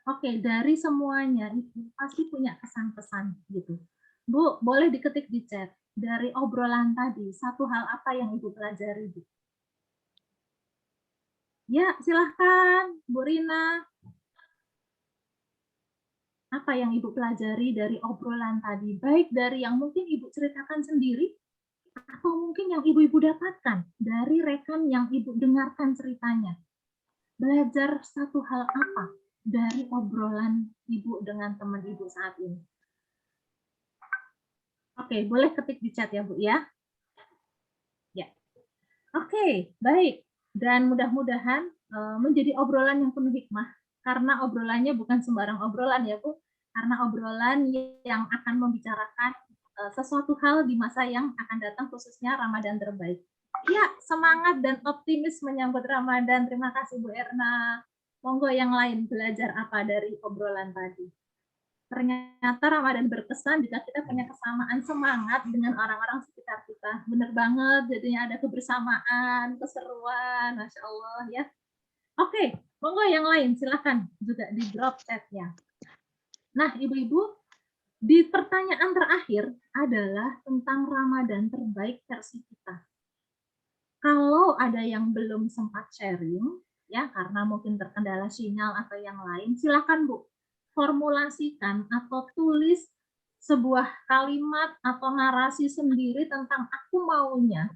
Oke, dari semuanya itu pasti punya kesan-pesan gitu. Bu, boleh diketik di chat. Dari obrolan tadi, satu hal apa yang Ibu pelajari, Bu? Ya, silahkan, Bu Rina. Apa yang Ibu pelajari dari obrolan tadi? Baik dari yang mungkin Ibu ceritakan sendiri, atau mungkin yang Ibu-Ibu dapatkan dari rekan yang Ibu dengarkan ceritanya. Belajar satu hal apa dari obrolan Ibu dengan teman Ibu saat ini? Oke, boleh ketik di chat ya, Bu ya. Ya. Oke, baik. Dan mudah-mudahan menjadi obrolan yang penuh hikmah, karena obrolannya bukan sembarang obrolan ya, Bu. Karena obrolan yang akan membicarakan sesuatu hal di masa yang akan datang, khususnya Ramadan terbaik. Ya, semangat dan optimis menyambut Ramadan. Terima kasih Bu Erna. Monggo yang lain belajar apa dari obrolan tadi? Ternyata Ramadan berkesan jika kita punya kesamaan semangat dengan orang-orang sekitar kita. Bener banget, jadinya ada kebersamaan, keseruan, Masya Allah ya. Oke, monggo yang lain, silakan juga di drop chat-nya. Nah, Ibu-Ibu, di pertanyaan terakhir adalah tentang Ramadan terbaik versi kita. Kalau ada yang belum sempat sharing, ya karena mungkin terkendala sinyal atau yang lain, silakan Bu, formulasikan atau tulis sebuah kalimat atau narasi sendiri tentang aku maunya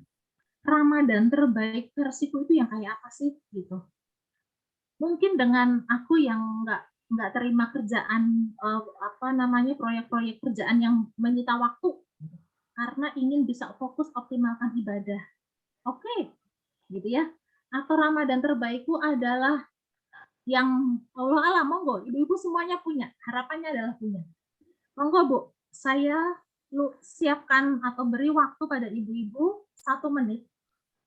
Ramadan terbaik versiku itu yang kayak apa sih gitu. Mungkin dengan aku yang nggak terima kerjaan proyek-proyek kerjaan yang menyita waktu karena ingin bisa fokus optimalkan ibadah. Oke, gitu ya. Atau Ramadan terbaikku adalah yang Allah alam, monggo, ibu-ibu semuanya punya, harapannya adalah punya. Monggo Bu, saya siapkan atau beri waktu pada ibu-ibu 1 menit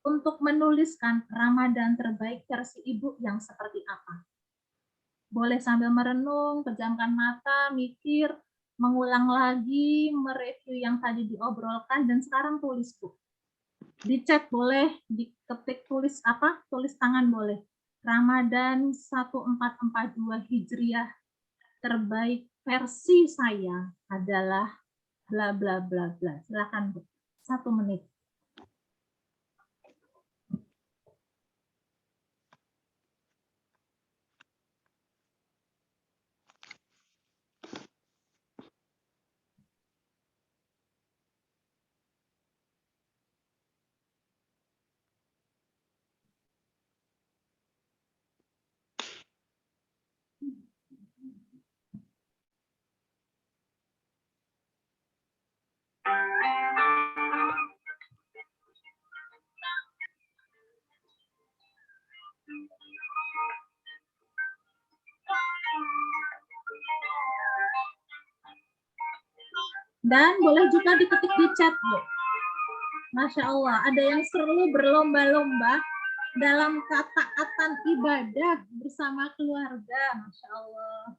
untuk menuliskan Ramadan terbaik versi ibu yang seperti apa. Boleh sambil merenung, pejamkan mata, mikir, mengulang lagi, mereview yang tadi diobrolkan, dan sekarang tulis Bu. Di chat boleh, diketik tulis apa? Tulis tangan boleh. Ramadan 1442 Hijriah terbaik versi saya adalah bla bla bla bla. Silakan Bu. 1 menit. Dan boleh juga diketik di chat, Bu. Masya Allah, ada yang seru berlomba-lomba dalam ketaatan ibadah bersama keluarga. Masya Allah.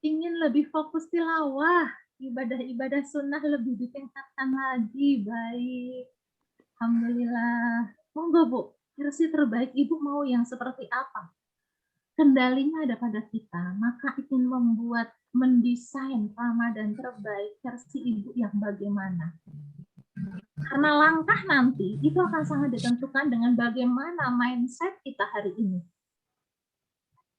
Ingin lebih fokus tilawah, ibadah-ibadah sunnah lebih ditingkatkan lagi. Baik. Alhamdulillah. Monggo Bu, versi terbaik Ibu mau yang seperti apa? Kendalinya ada pada kita, maka ingin mendesain Ramadan terbaik versi Ibu yang bagaimana. Karena langkah nanti itu akan sangat ditentukan dengan bagaimana mindset kita hari ini.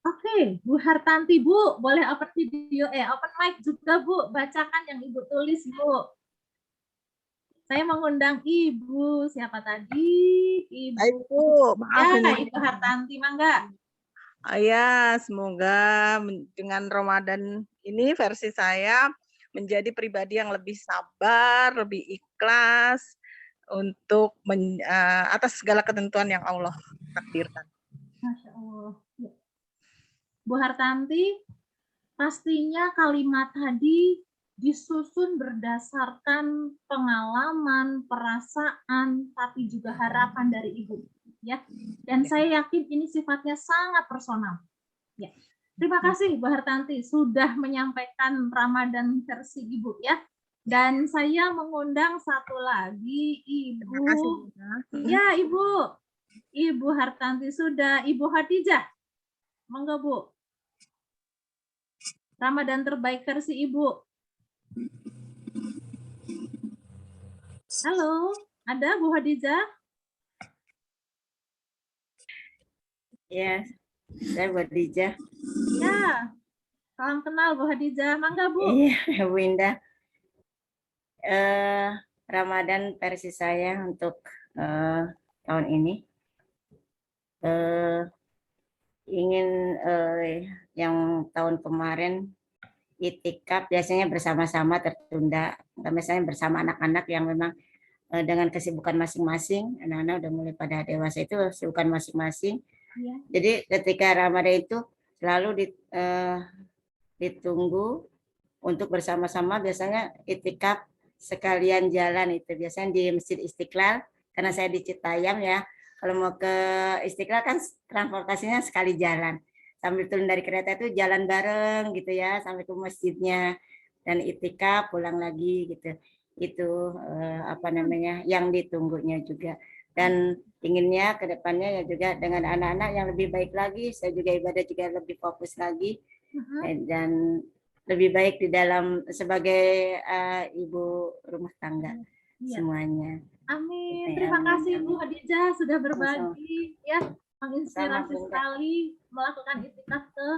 Oke, Bu Hartanti, Bu, boleh open video, open mic juga, Bu. Bacakan yang Ibu tulis, Bu. Saya mengundang Ibu, siapa tadi? Ibu, maaf ya, ini. Ibu Hartanti, mangga. Ya, semoga dengan Ramadan ini versi saya menjadi pribadi yang lebih sabar, lebih ikhlas untuk atas segala ketentuan yang Allah takdirkan. Masya Allah. Bu Hartanti, pastinya kalimat tadi disusun berdasarkan pengalaman, perasaan, tapi juga harapan dari Ibu. Ya, dan saya yakin ini sifatnya sangat personal. Ya, terima kasih Bu Hartanti sudah menyampaikan Ramadan versi Ibu ya. Dan saya mengundang satu lagi Terima kasih, Ibu. Bunda. Ya, Ibu. Ibu Hartanti sudah. Ibu Hadijah. Monggo, Bu. Ramadan terbaik versi Ibu. Halo, ada Bu Hadijah? Ya, saya Bu Hadijah. Ya, salam kenal Bu Hadijah. Mangga, Bu. Iya, Bu Indah. Ramadan versi saya untuk tahun ini ingin yang tahun kemarin itikaf biasanya bersama-sama tertunda, misalnya bersama anak-anak yang memang dengan kesibukan masing-masing, anak-anak udah mulai pada dewasa itu kesibukan masing-masing. Ya. Jadi ketika Ramadan itu selalu ditunggu untuk bersama-sama, biasanya itikaf sekalian jalan itu biasanya di Masjid Istiqlal, karena saya di Citayam ya. Kalau mau ke Istiqlal kan transportasinya sekali jalan, sambil turun dari kereta itu jalan bareng gitu ya sampai ke masjidnya, dan itikaf pulang lagi gitu. Itu yang ditunggunya juga, dan inginnya ke depannya ya juga dengan anak-anak yang lebih baik lagi, saya juga ibadah juga lebih fokus lagi dan lebih baik di dalam sebagai ibu rumah tangga semuanya. Amin. Terima kasih Bu Hadijah sudah berbagi ya, menginspirasi sekali melakukan itikaf ke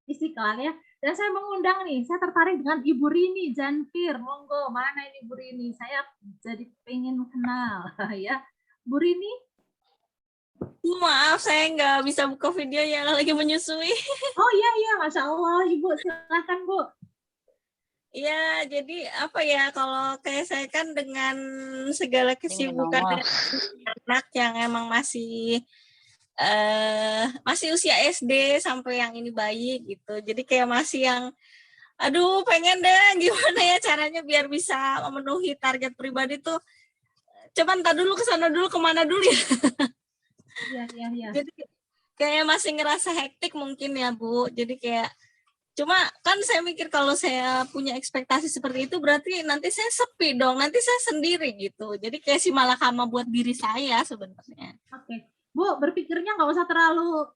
Istiqlal ya. Dan saya mengundang nih, saya tertarik dengan Ibu Rini Janfir. Monggo, mana ini Bu Rini? Saya jadi pengen kenal ya. Bu Rini? Maaf, saya nggak bisa buka video yang lagi menyusui. Oh iya, Masya Allah. Ibu, silahkan Bu. Ya, jadi apa ya, kalau kayak saya kan dengan segala kesibukan dengan anak yang emang masih usia SD sampai yang ini bayi gitu. Jadi kayak masih yang aduh pengen deh gimana ya caranya biar bisa memenuhi target pribadi tuh. Coba entar dulu kesana dulu, kemana dulu ya. Iya. Jadi kayak masih ngerasa hektik mungkin ya Bu. Jadi kayak cuma kan saya mikir kalau saya punya ekspektasi seperti itu berarti nanti saya sepi dong, nanti saya sendiri gitu. Jadi kayak si malakama buat diri saya sebenarnya. Oke. Bu, berpikirnya nggak usah terlalu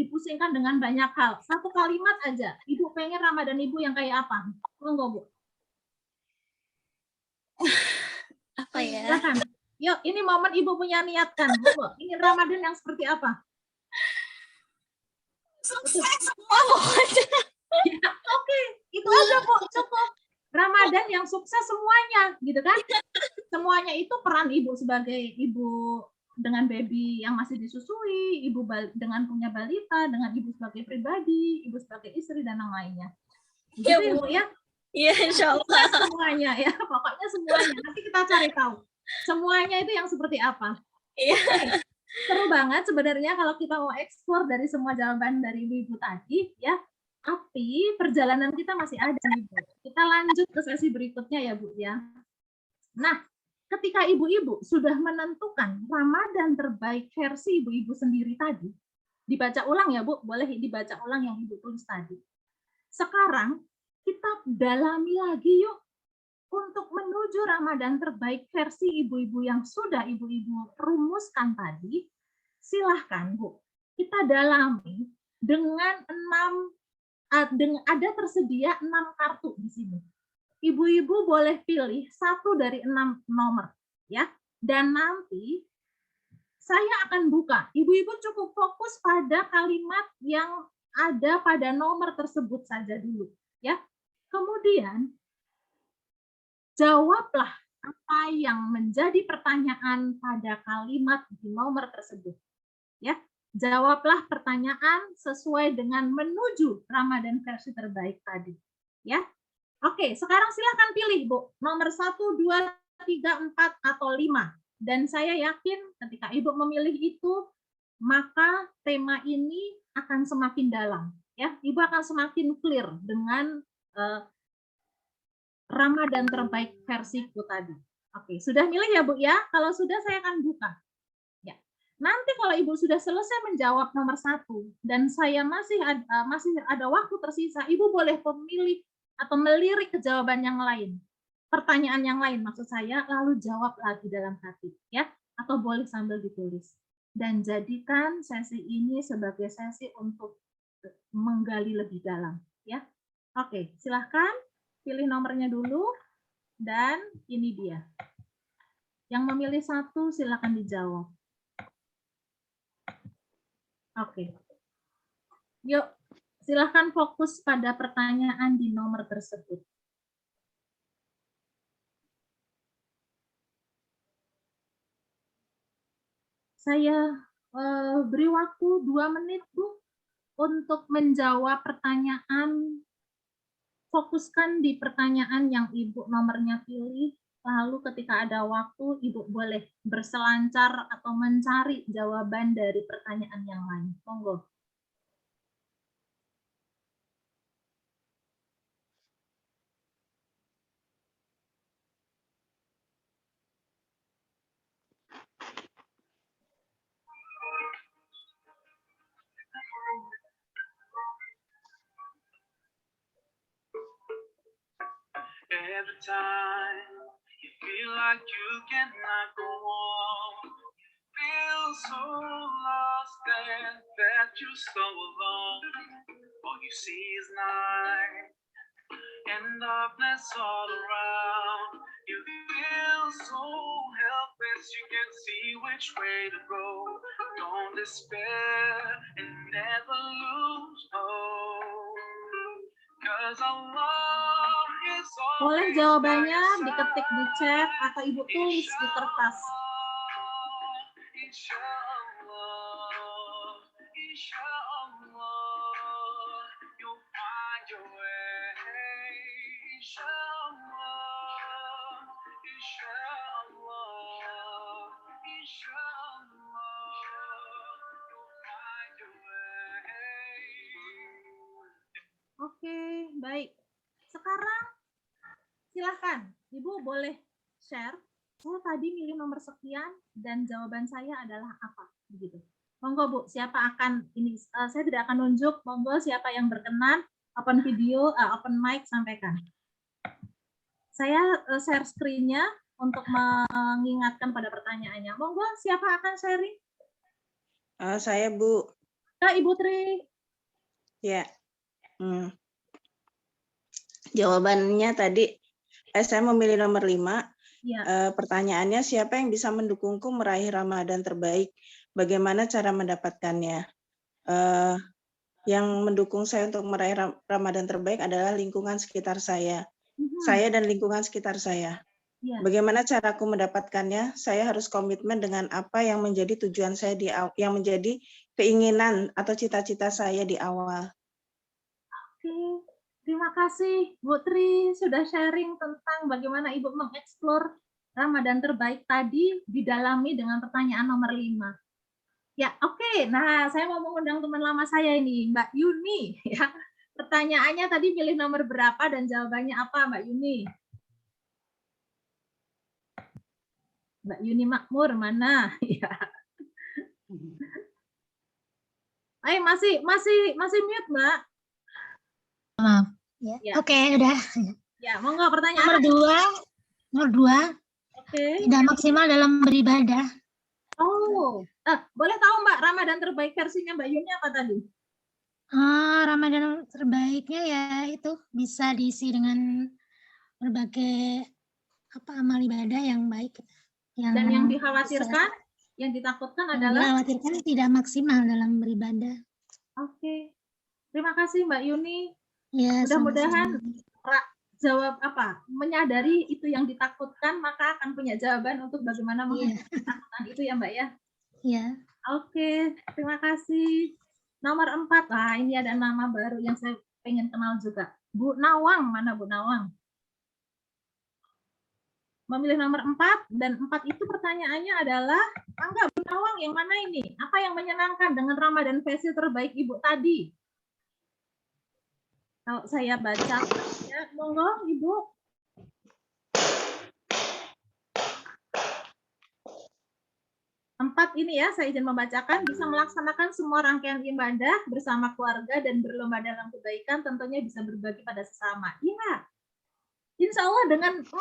dipusingkan dengan banyak hal. Satu kalimat aja. Ibu pengen Ramadan Ibu yang kayak apa? Monggo, Bu. Apa ya? Silakan. Yuk, ini momen Ibu punya niatkan. Bu, ingin Ramadan yang seperti apa? Sukses semua pokoknya. Ya, oke, itu aja Bu, cukup. Ramadan yang sukses semuanya, gitu kan? Semuanya itu peran Ibu sebagai ibu dengan baby yang masih disusui, ibu dengan punya balita, dengan ibu sebagai pribadi, ibu sebagai istri dan yang lainnya. Gitu ya, Bu ya? Iya, insya Allah. Semuanya ya, pokoknya semuanya. Nanti kita cari tahu. Semuanya itu yang seperti apa. Iya. Seru banget sebenarnya kalau kita mau eksplor dari semua jawaban dari Ibu tadi ya. Tapi perjalanan kita masih ada nih, Bu. Kita lanjut ke sesi berikutnya ya, Bu ya. Nah, ketika ibu-ibu sudah menentukan Ramadan terbaik versi ibu-ibu sendiri tadi, dibaca ulang ya Bu, boleh dibaca ulang yang Ibu tulis tadi. Sekarang kita dalami lagi yuk untuk menuju Ramadan terbaik versi ibu-ibu yang sudah ibu-ibu rumuskan tadi. Silahkan Bu, kita dalami dengan ada tersedia 6 kartu di sini. Ibu-ibu boleh pilih 1 dari 6 nomor ya, dan nanti saya akan buka. Ibu-ibu cukup fokus pada kalimat yang ada pada nomor tersebut saja dulu ya. Kemudian jawablah apa yang menjadi pertanyaan pada kalimat di nomor tersebut ya. Jawablah pertanyaan sesuai dengan menuju Ramadan versi terbaik tadi ya. Oke, sekarang silakan pilih, Bu. Nomor 1, 2, 3, 4, atau 5. Dan saya yakin ketika Ibu memilih itu, maka tema ini akan semakin dalam. Ya, Ibu akan semakin clear dengan Ramadan terbaik versiku tadi. Oke, sudah milih ya, Bu ya? Kalau sudah, saya akan buka. Ya. Nanti kalau Ibu sudah selesai menjawab nomor 1, dan saya masih ada waktu tersisa, Ibu boleh memilih atau melirik ke jawaban yang lain. pertanyaan yang lain maksud saya, lalu jawab lagi dalam hati ya, atau boleh sambil ditulis. Dan jadikan sesi ini sebagai sesi untuk menggali lebih dalam ya. Oke, silahkan pilih nomornya dulu dan ini dia. Yang memilih satu silakan dijawab. Oke. Yuk, silahkan fokus pada pertanyaan di nomor tersebut. Saya beri waktu 2 menit, Bu, untuk menjawab pertanyaan. Fokuskan di pertanyaan yang Ibu nomornya pilih. Lalu ketika ada waktu, Ibu boleh berselancar atau mencari jawaban dari pertanyaan yang lain. Monggo. Every time you feel like you cannot go on, feel so lost and that you're so alone. All you see is night and darkness all around. You feel so helpless, you can't see which way to go. Don't despair and never lose hope. 'Cause Allah is Boleh jawabannya diketik di chat atau Ibu tulis di kertas. Insyaallah, insyaallah, you'll find your way. Insyaallah, insyaallah, insyaallah, you'll find your way. Oke, baik. Sekarang silahkan, Ibu boleh share. Saya tadi milih nomor sekian dan jawaban saya adalah apa, begitu. Monggo Bu, siapa akan ini? Saya tidak akan nunjuk. Monggo siapa yang berkenan, open video, open mic sampaikan. Saya share screen-nya untuk mengingatkan pada pertanyaannya. Monggo siapa akan sharing? Saya Bu. Ibu Tri. Ya. Jawabannya tadi saya memilih nomor 5. Ya. Pertanyaannya, siapa yang bisa mendukungku meraih Ramadan terbaik? Bagaimana cara mendapatkannya? Yang mendukung saya untuk meraih Ramadan terbaik adalah lingkungan sekitar saya. Saya dan lingkungan sekitar saya. Ya. Bagaimana caraku mendapatkannya? Saya harus komitmen dengan apa yang menjadi tujuan saya yang menjadi keinginan atau cita-cita saya di awal. Oke. Terima kasih Bu Tri sudah sharing tentang bagaimana Ibu mengeksplor Ramadan terbaik tadi didalami dengan pertanyaan nomor 5. Ya, oke. Nah, saya mau mengundang teman lama saya ini, Mbak Yuni. Ya. Pertanyaannya tadi pilih nomor berapa dan jawabannya apa, Mbak Yuni? Mbak Yuni Makmur mana? Ya. Masih mute, Mbak. Maaf. Ya. Ya. Oke, udah. Ya, monggo pertanyaan. Nomor 2. Oke. Tidak maksimal dalam beribadah. Oh, boleh tahu Mbak Ramadan terbaik versinya Mbak Yuni apa tadi? Ramadan terbaiknya ya itu bisa diisi dengan berbagai amal ibadah yang baik. Dan yang dikhawatirkan, yang ditakutkan adalah? Dikhawatirkan tidak maksimal dalam beribadah. Oke. Terima kasih Mbak Yuni. Ya, mudah-mudahan jawab menyadari itu yang ditakutkan, maka akan punya jawaban untuk bagaimana menghadapi ketakutan itu ya Mbak ya. Iya. Oke, terima kasih. Nomor 4, ini ada nama baru yang saya pengen kenal juga. Bu Nawang, mana Bu Nawang? Memilih nomor 4, dan 4 itu pertanyaannya adalah, enggak Bu Nawang yang mana ini? Apa yang menyenangkan dengan Ramadan versi terbaik Ibu tadi? Kalau saya baca, ya, monggo Ibu. Empat ini ya, saya izin membacakan, bisa melaksanakan semua rangkaian ibadah bersama keluarga dan berlomba dalam kebaikan, tentunya bisa berbagi pada sesama. Iya. Insya Allah dengan 4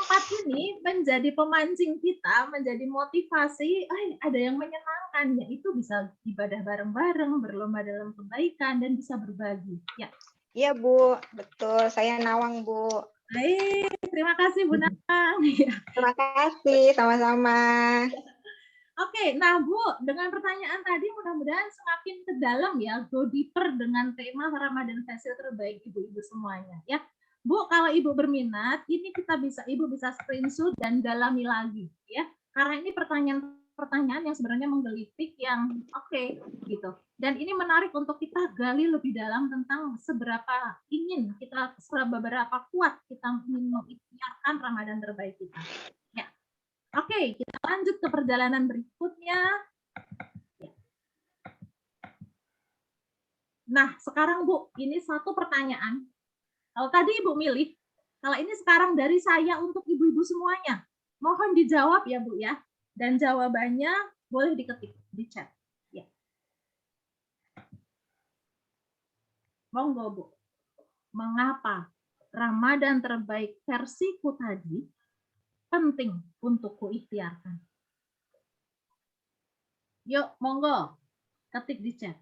ini menjadi pemancing kita, menjadi motivasi, ada yang menyenangkan, yaitu bisa ibadah bareng-bareng, berlomba dalam kebaikan, dan bisa berbagi. Ya. Iya, Bu. Betul. Saya Nawang, Bu. Baik, terima kasih Bu Nawang. Terima kasih, sama-sama. Oke, nah Bu, dengan pertanyaan tadi mudah-mudahan semakin ke dalam ya, go deeper dengan tema Ramadan versi terbaik ibu-ibu semuanya ya. Bu, kalau Ibu berminat, ini Ibu bisa screenshot dan dalami lagi ya. Karena ini pertanyaan yang sebenarnya menggelitik yang oke, gitu. Dan ini menarik untuk kita gali lebih dalam tentang seberapa kuat kita ingin mengikhtiarkan Ramadan terbaik kita. Ya. Oke, kita lanjut ke perjalanan berikutnya. Nah, sekarang Bu, ini satu pertanyaan. Kalau tadi Ibu milih, kalau ini sekarang dari saya untuk ibu-ibu semuanya. Mohon dijawab ya Bu ya. Dan jawabannya boleh diketik di chat. Ya. Monggo Bu. Mengapa Ramadan terbaik versiku tadi penting untuk kuikhtiarkan? Yuk, monggo. Ketik di chat.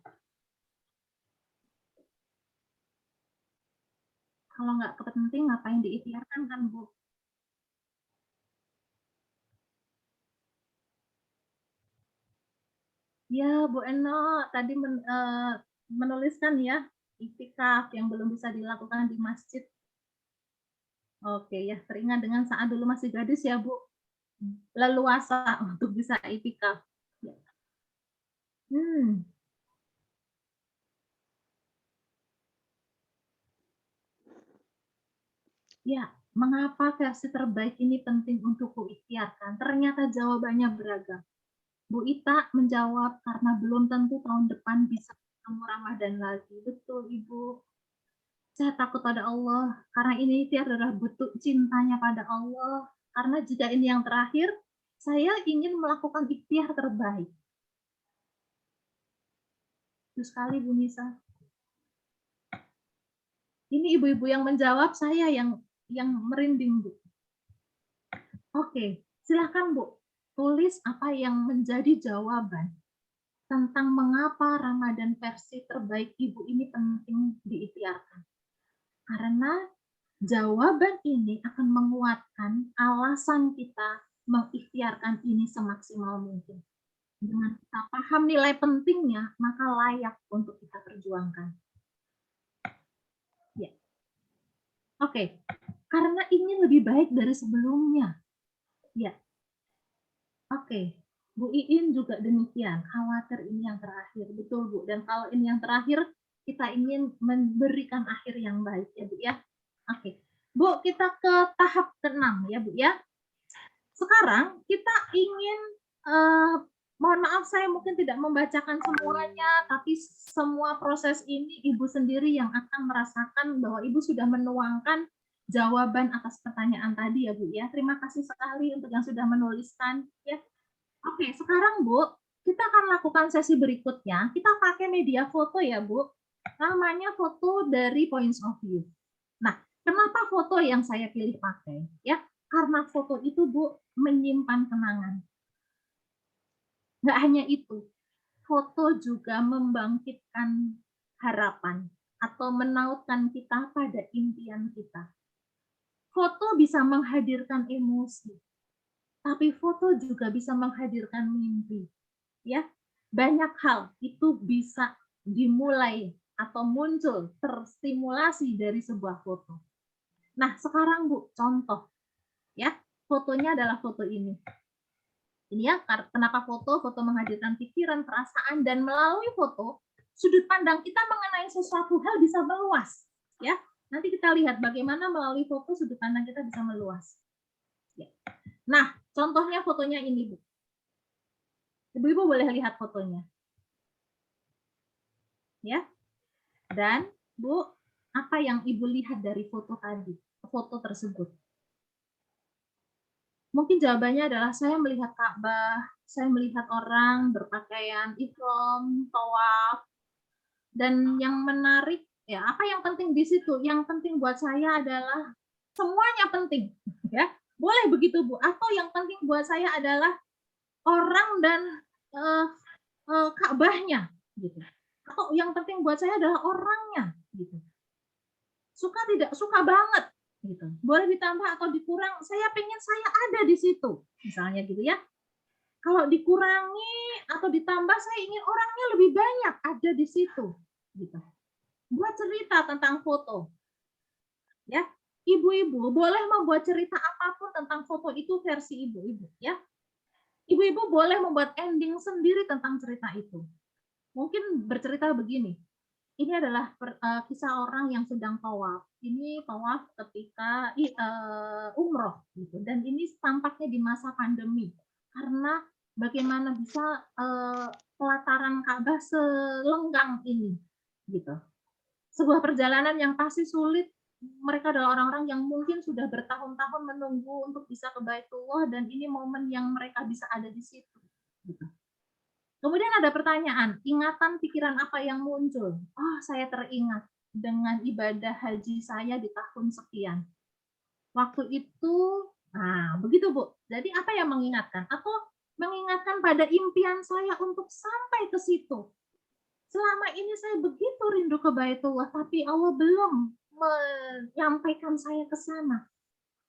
Kalau nggak penting, ngapain diikhtiarkan kan, Bu? Ya, Bu Eno tadi menuliskan ya, iktikaf yang belum bisa dilakukan di masjid. Oke ya, teringat dengan saat dulu masih gadis ya, Bu. Leluasa untuk bisa iktikaf. Ya. Ya, mengapa versi terbaik ini penting untuk kuikhtiarkan? Ternyata jawabannya beragam. Bu Ita menjawab karena belum tentu tahun depan bisa ketemu Ramadan lagi. Betul, Ibu. Saya takut pada Allah, karena ini adalah bentuk cintanya pada Allah. Karena jika ini yang terakhir, saya ingin melakukan ikhtiar terbaik. Itu sekali, Bu Nisa. Ini ibu-ibu yang menjawab, saya yang merinding, Bu. Oke, silakan Bu. Tulis apa yang menjadi jawaban tentang mengapa Ramadan versi terbaik Ibu ini penting diikhtiarkan. Karena jawaban ini akan menguatkan alasan kita mengikhtiarkan ini semaksimal mungkin. Dengan kita paham nilai pentingnya, maka layak untuk kita perjuangkan. Ya. Oke, karena ingin lebih baik dari sebelumnya. Ya. Oke, Bu Iin juga demikian, khawatir ini yang terakhir. Betul, Bu. Dan kalau ini yang terakhir, kita ingin memberikan akhir yang baik, ya Bu ya. Oke. Bu, kita ke tahap ke-6 ya Bu ya. Sekarang kita ingin, mohon maaf saya mungkin tidak membacakan semuanya, tapi semua proses ini Ibu sendiri yang akan merasakan bahwa Ibu sudah menuangkan jawaban atas pertanyaan tadi ya Bu ya. Terima kasih sekali untuk yang sudah menuliskan ya. Oke, sekarang Bu, kita akan lakukan sesi berikutnya. Kita pakai media foto ya Bu. Namanya foto dari points of view. Nah, kenapa foto yang saya pilih pakai? Ya, karena foto itu Bu menyimpan kenangan. Nggak hanya itu, foto juga membangkitkan harapan atau menautkan kita pada impian kita. Foto bisa menghadirkan emosi, tapi foto juga bisa menghadirkan mimpi. Ya, banyak hal itu bisa dimulai atau muncul terstimulasi dari sebuah foto. Nah, sekarang Bu, contoh ya, fotonya adalah foto ini. Ini ya, kenapa foto menghadirkan pikiran, perasaan, dan melalui foto, sudut pandang kita mengenai sesuatu hal bisa meluas. Ya, nanti kita lihat bagaimana melalui foto sudut pandang kita bisa meluas. Ya. Nah, contohnya fotonya ini, Bu. Ibu-ibu boleh lihat fotonya. Ya. Dan, Bu, apa yang Ibu lihat dari foto tadi? Foto tersebut. Mungkin jawabannya adalah saya melihat Ka'bah, saya melihat orang berpakaian ihram, tawaf, dan yang menarik, ya apa yang penting di situ? Yang penting buat saya adalah semuanya penting, ya. Boleh begitu, Bu. Atau yang penting buat saya adalah orang dan Ka'bahnya, gitu. Atau yang penting buat saya adalah orangnya, gitu. Suka tidak suka banget, gitu. Boleh ditambah atau dikurang. Saya pengen saya ada di situ, misalnya gitu ya. Kalau dikurangi atau ditambah, saya ingin orangnya lebih banyak ada di situ, gitu. Buat cerita tentang foto, ya. Ibu-ibu boleh membuat cerita apapun tentang foto itu versi ibu-ibu, ya. Ibu-ibu boleh membuat ending sendiri tentang cerita itu. Mungkin bercerita begini, ini adalah kisah orang yang sedang tawaf. Ini tawaf ketika umroh, gitu. Dan ini tampaknya di masa pandemi, karena bagaimana bisa pelataran Ka'bah selenggang ini, gitu. Sebuah perjalanan yang pasti sulit. Mereka adalah orang-orang yang mungkin sudah bertahun-tahun menunggu untuk bisa ke Baitullah, dan ini momen yang mereka bisa ada di situ, gitu. Kemudian ada pertanyaan, ingatan pikiran apa yang muncul? Oh, saya teringat dengan ibadah haji saya di tahun sekian. Waktu itu, nah begitu Bu. Jadi apa yang mengingatkan? Atau mengingatkan pada impian saya untuk sampai ke situ. Selama ini saya begitu rindu ke Baitullah, tapi Allah belum menyampaikan saya ke sana,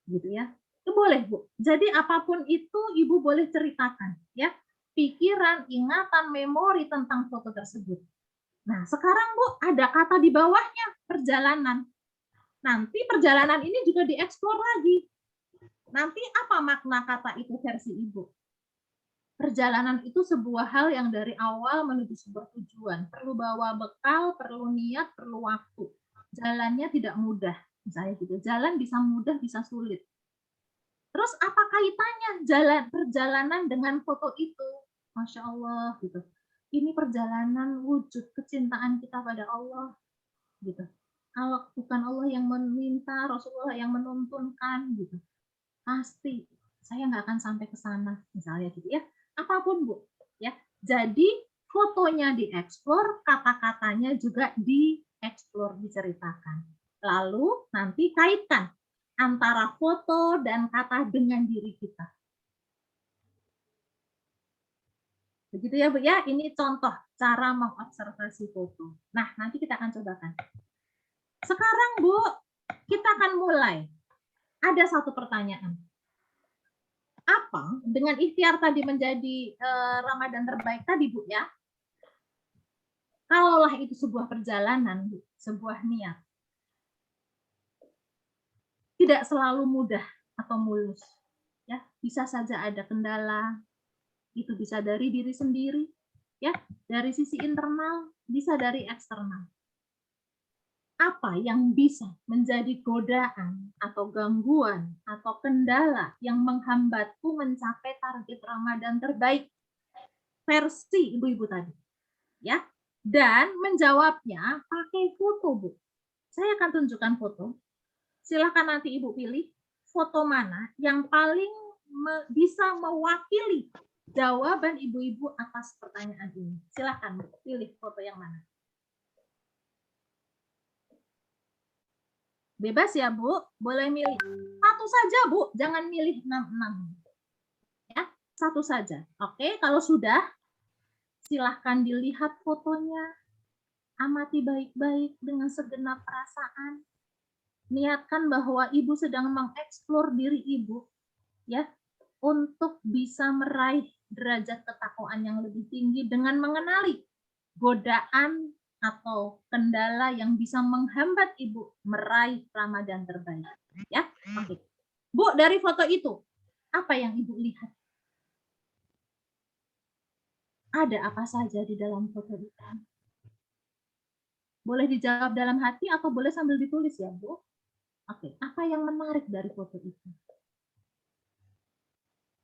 gitu ya. Itu boleh Bu. Jadi apapun itu Ibu boleh ceritakan, ya. Pikiran, ingatan, memori tentang foto tersebut. Nah, sekarang Bu, ada kata di bawahnya, perjalanan. Nanti perjalanan ini juga dieksplor lagi. Nanti apa makna kata itu versi Ibu? Perjalanan itu sebuah hal yang dari awal menuju sebuah tujuan. Perlu bawa bekal, perlu niat, perlu waktu. Jalannya tidak mudah. Misalnya gitu. Jalan bisa mudah, bisa sulit. Terus apa kaitannya perjalanan dengan foto itu? Masya Allah, gitu. Ini perjalanan wujud kecintaan kita pada Allah, gitu. Kalau bukan Allah yang meminta, Rasulullah yang menuntunkan, gitu. Pasti saya nggak akan sampai ke sana, misalnya gitu ya. Apapun Bu, ya. Jadi fotonya dieksplor, kata-katanya juga dieksplor, diceritakan. Lalu nanti kaitkan antara foto dan kata dengan diri kita. Begitu ya Bu ya, ini contoh cara mengobservasi foto. Nah, nanti kita akan cobakan. Sekarang Bu, kita akan mulai. Ada satu pertanyaan. Apa dengan ikhtiar tadi menjadi Ramadan terbaik tadi Bu ya? Kalaulah itu sebuah perjalanan, Bu, sebuah niat. Tidak selalu mudah atau mulus. Ya, bisa saja ada kendala. Itu bisa dari diri sendiri, ya, dari sisi internal, bisa dari eksternal. Apa yang bisa menjadi godaan atau gangguan atau kendala yang menghambatku mencapai target Ramadan terbaik versi ibu-ibu tadi, ya? Dan menjawabnya pakai foto, Bu. Saya akan tunjukkan foto. Silakan nanti Ibu pilih foto mana yang paling bisa mewakili jawaban ibu-ibu atas pertanyaan ini. Silakan Bu, pilih foto yang mana. Bebas ya Bu, boleh milih. Satu saja Bu, jangan milih 6. Ya, satu saja. Oke, kalau sudah, silahkan dilihat fotonya. Amati baik-baik dengan segenap perasaan. Niatkan bahwa Ibu sedang mengeksplor diri Ibu, ya, untuk bisa meraih derajat ketakwaan yang lebih tinggi dengan mengenali godaan atau kendala yang bisa menghambat Ibu meraih Ramadan terbaik. Ya, oke. Bu, dari foto itu, apa yang Ibu lihat? Ada apa saja di dalam foto itu? Boleh dijawab dalam hati atau boleh sambil ditulis ya, Bu? Oke, apa yang menarik dari foto itu?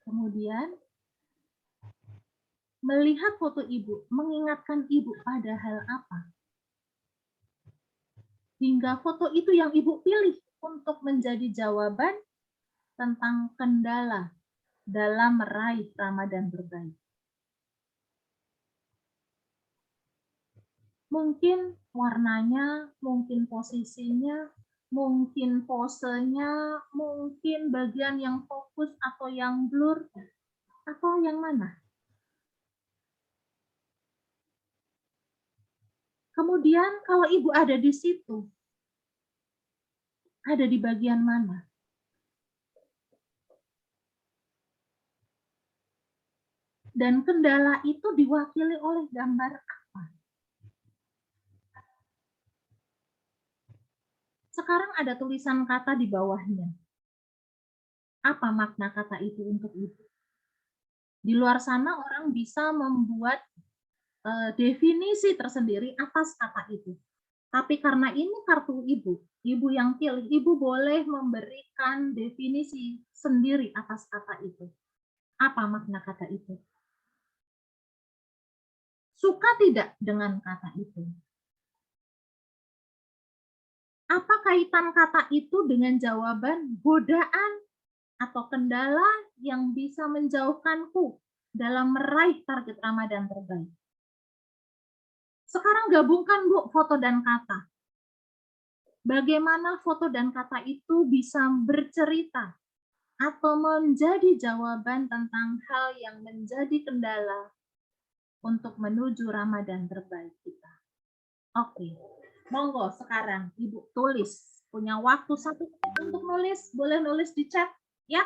Kemudian, melihat foto Ibu, mengingatkan Ibu pada hal apa? Hingga foto itu yang Ibu pilih untuk menjadi jawaban tentang kendala dalam meraih Ramadan terbaik. Mungkin warnanya, mungkin posisinya, mungkin posenya, mungkin bagian yang fokus atau yang blur, atau yang mana? Kemudian kalau Ibu ada di situ, ada di bagian mana? Dan kendala itu diwakili oleh gambar apa? Sekarang ada tulisan kata di bawahnya. Apa makna kata itu untuk Ibu? Di luar sana orang bisa membuat definisi tersendiri atas kata itu. Tapi karena ini kartu Ibu yang pilih, Ibu boleh memberikan definisi sendiri atas kata itu. Apa makna kata itu? Suka tidak dengan kata itu? Apa kaitan kata itu dengan jawaban godaan atau kendala yang bisa menjauhkanku dalam meraih target Ramadan terbaik? Sekarang gabungkan Bu foto dan kata. Bagaimana foto dan kata itu bisa bercerita atau menjadi jawaban tentang hal yang menjadi kendala untuk menuju Ramadan terbaik kita. Oke, monggo sekarang Ibu tulis. Punya waktu 1 menit untuk nulis, boleh nulis di chat ya.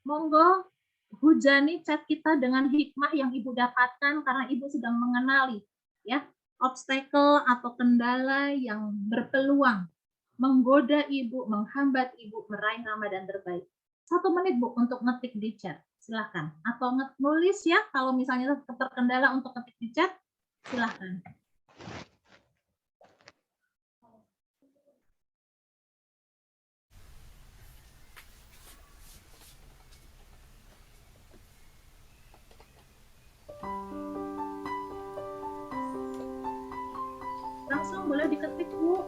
Monggo hujani chat kita dengan hikmah yang Ibu dapatkan karena Ibu sedang mengenali ya obstacle atau kendala yang berpeluang menggoda Ibu, menghambat Ibu meraih Ramadan terbaik. 1 menit Bu untuk ngetik di chat, silahkan. Atau nulis ya, kalau misalnya terkendala untuk ngetik di chat, silahkan. Langsung boleh diketik Bu.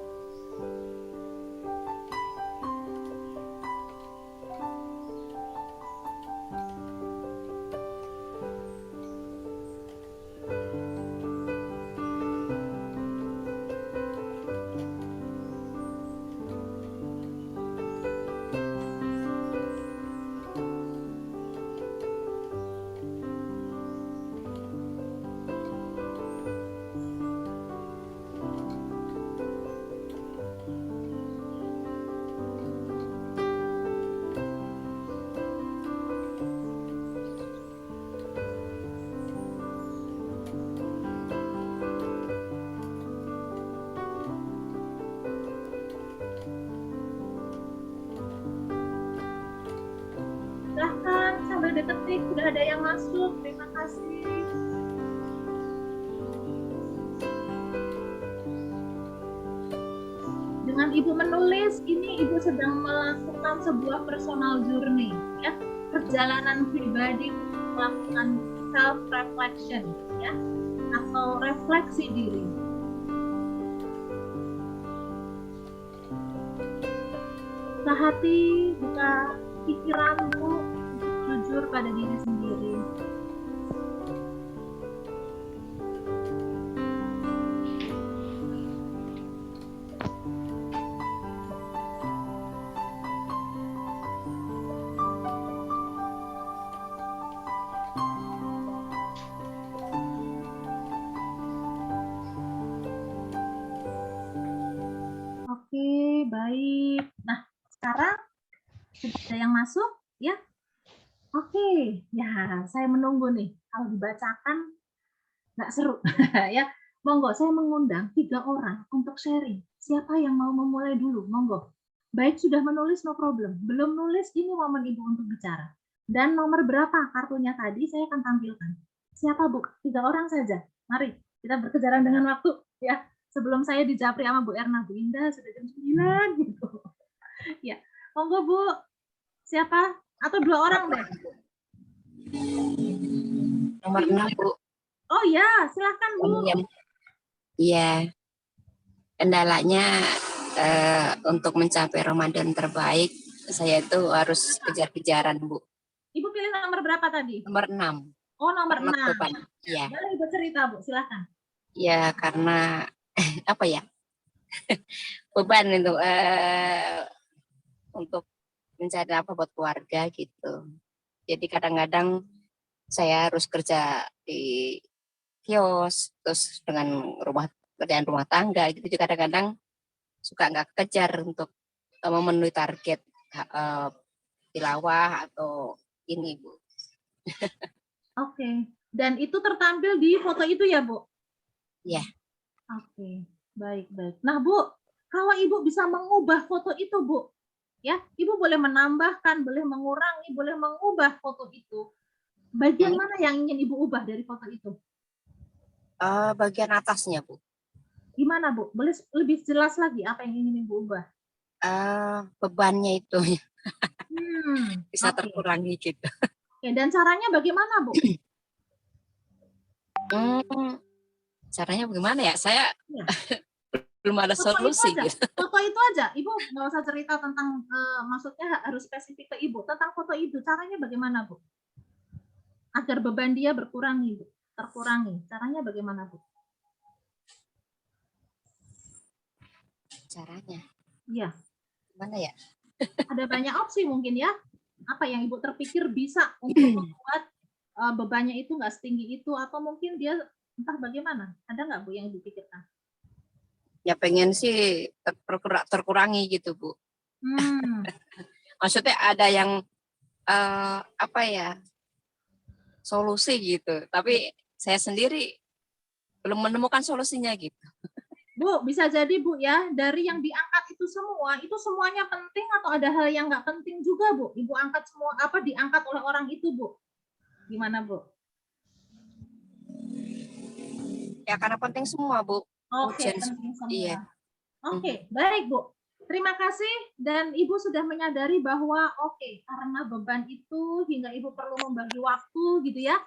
Silahkan sambil diketik, sudah ada yang masuk. Terima kasih. Dengan Ibu menulis, ini Ibu sedang melakukan sebuah personal journey, ya, perjalanan pribadi melakukan self reflection, ya, atau refleksi diri. Buka hati, buka pikiranmu untuk jujur pada diri sendiri. Oke, baik. Nah, sekarang sudah ada yang masuk, ya? Oke, ya saya menunggu nih. Kalau dibacakan nggak seru, ya. Monggo, saya mengundang 3 orang untuk sharing. Siapa yang mau memulai dulu? Monggo. Baik sudah menulis, no problem. Belum nulis, ini momen Ibu untuk bicara. Dan nomor berapa kartunya tadi saya akan tampilkan. Siapa Bu? 3 orang saja. Mari kita berkejaran dengan waktu, ya. Sebelum saya dijapri sama Bu Erna, Bu Indah sudah jam 9 gitu. Ya, monggo Bu. Siapa? Atau 2 orang deh. Nomor 6 Bu. Oh ya, silahkan Bu. Iya. Kendalanya untuk mencapai Ramadan terbaik, saya itu harus kejar-kejaran Bu. Ibu pilih nomor berapa tadi? Nomor 6. Oh, nomor 6. Iya. Boleh Ibu cerita Bu, silahkan. Ya karena apa ya? beban itu untuk mencari apa buat keluarga gitu. Jadi kadang-kadang saya harus kerja di kios, terus dengan kerjaan rumah tangga gitu. Jadi kadang-kadang suka nggak kejar untuk memenuhi target tilawah atau ini, Bu. Oke. Dan itu tertampil di foto itu ya, Bu? Iya. Oke. Baik. Nah, Bu, kalau Ibu bisa mengubah foto itu, Bu, ya, Ibu boleh menambahkan, boleh mengurangi, boleh mengubah foto itu. Bagian mana yang ingin Ibu ubah dari foto itu? Bagian atasnya, Bu. Gimana, Bu? Boleh lebih jelas lagi apa yang ingin Ibu ubah? Bebannya itu bisa Oke. terkurangi gitu. Oke, dan caranya bagaimana, Bu? Caranya bagaimana ya? Saya Ya. belum ada solusi gitu. Foto itu aja. Ibu nggak usah cerita tentang, maksudnya harus spesifik ke Ibu. Tentang foto itu, caranya bagaimana, Bu? Agar beban dia terkurangi. Caranya bagaimana, Bu? Caranya? Iya. Gimana ya? Ada banyak opsi mungkin ya. Apa yang Ibu terpikir bisa untuk membuat bebannya itu nggak setinggi itu, atau mungkin dia entah bagaimana. Ada nggak, Bu, yang dipikirkan? Ya pengen sih terkurangi gitu, Bu. Maksudnya ada yang apa ya, solusi gitu. Tapi saya sendiri belum menemukan solusinya gitu. Bu, bisa jadi, Bu, ya, dari yang diangkat itu semuanya penting atau ada hal yang nggak penting juga, Bu? Ibu angkat semua, diangkat oleh orang itu, Bu? Gimana, Bu? Ya karena penting semua, Bu. Oke, penting semua. Iya. Oke, baik, Bu. Terima kasih, dan Ibu sudah menyadari bahwa karena beban itu hingga Ibu perlu membagi waktu gitu ya.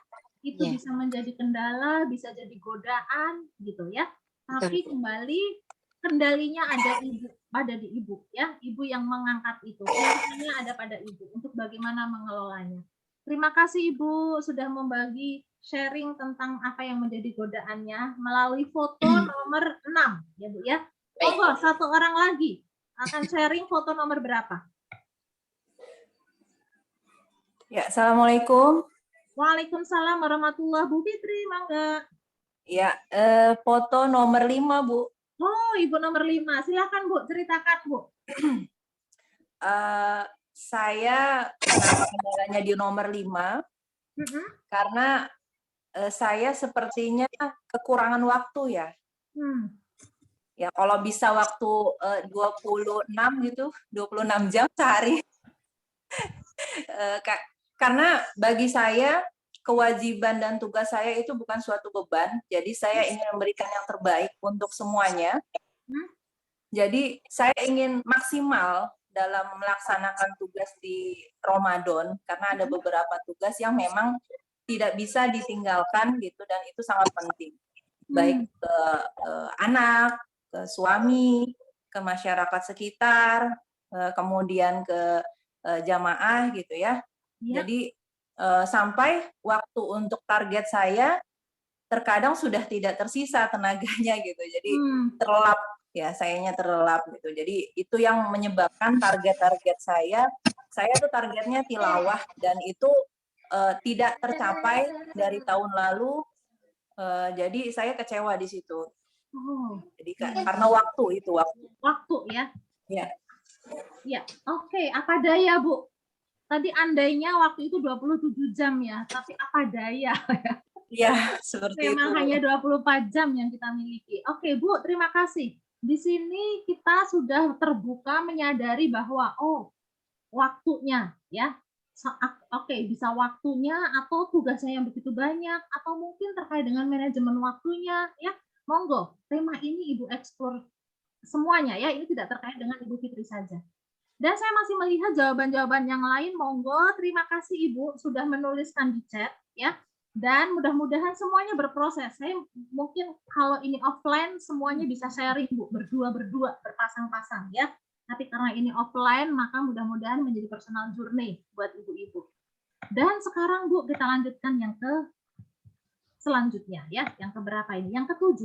Itu bisa menjadi kendala, bisa jadi godaan gitu ya. Tapi kembali kendalinya ada di Ibu ya. Ibu yang mengangkat itu. Kendalinya ada pada Ibu untuk bagaimana mengelolanya. Terima kasih Ibu sudah membagi sharing tentang apa yang menjadi godaannya melalui foto nomor 6 ya, Bu ya. Monggo, satu orang lagi akan sharing foto nomor berapa? Ya, Assalamualaikum. Waalaikumsalam warahmatullahi wabarakatuh. Bu Fitri, mangga. Ya, foto nomor 5, Bu. Oh, Ibu nomor 5. Silakan, Bu, ceritakan, Bu. Saya kendalanya di nomor 5 karena saya sepertinya kekurangan waktu ya. Ya, kalau bisa waktu 26 gitu, 26 jam sehari. Karena bagi saya kewajiban dan tugas saya itu bukan suatu beban, jadi saya ingin memberikan yang terbaik untuk semuanya. Jadi saya ingin maksimal dalam melaksanakan tugas di Ramadan, karena ada beberapa tugas yang memang tidak bisa ditinggalkan gitu, dan itu sangat penting. Baik ke anak, ke suami, ke masyarakat sekitar, kemudian ke jamaah gitu ya. Jadi sampai waktu untuk target saya terkadang sudah tidak tersisa tenaganya gitu. Jadi terlelap ya, sayanya terlelap gitu. Jadi itu yang menyebabkan target-target saya tuh targetnya tilawah, dan itu tidak tercapai dari tahun lalu. Jadi saya kecewa di situ. Jadi karena waktu itu Waktu ya. Ya. Ya, oke. Apa daya, Bu? Tadi andainya waktu itu 27 jam ya, tapi apa daya? Iya, seperti memang itu. hanya 24 jam yang kita miliki. Oke, Bu, terima kasih. Di sini kita sudah terbuka menyadari bahwa waktunya ya. Bisa waktunya atau tugasnya yang begitu banyak, atau mungkin terkait dengan manajemen waktunya ya. Monggo, tema ini Ibu eksplor semuanya ya. Ini tidak terkait dengan Ibu Fitri saja. Dan saya masih melihat jawaban-jawaban yang lain. Monggo, terima kasih Ibu sudah menuliskan di chat ya. Dan mudah-mudahan semuanya berproses. Saya mungkin kalau ini offline semuanya bisa sharing Bu, berdua-berdua, berpasang-pasang ya. Tapi karena ini offline maka mudah-mudahan menjadi personal journey buat ibu-ibu. Dan sekarang Bu, kita lanjutkan yang ke selanjutnya ya, yang keberapa ini? Yang ke-7.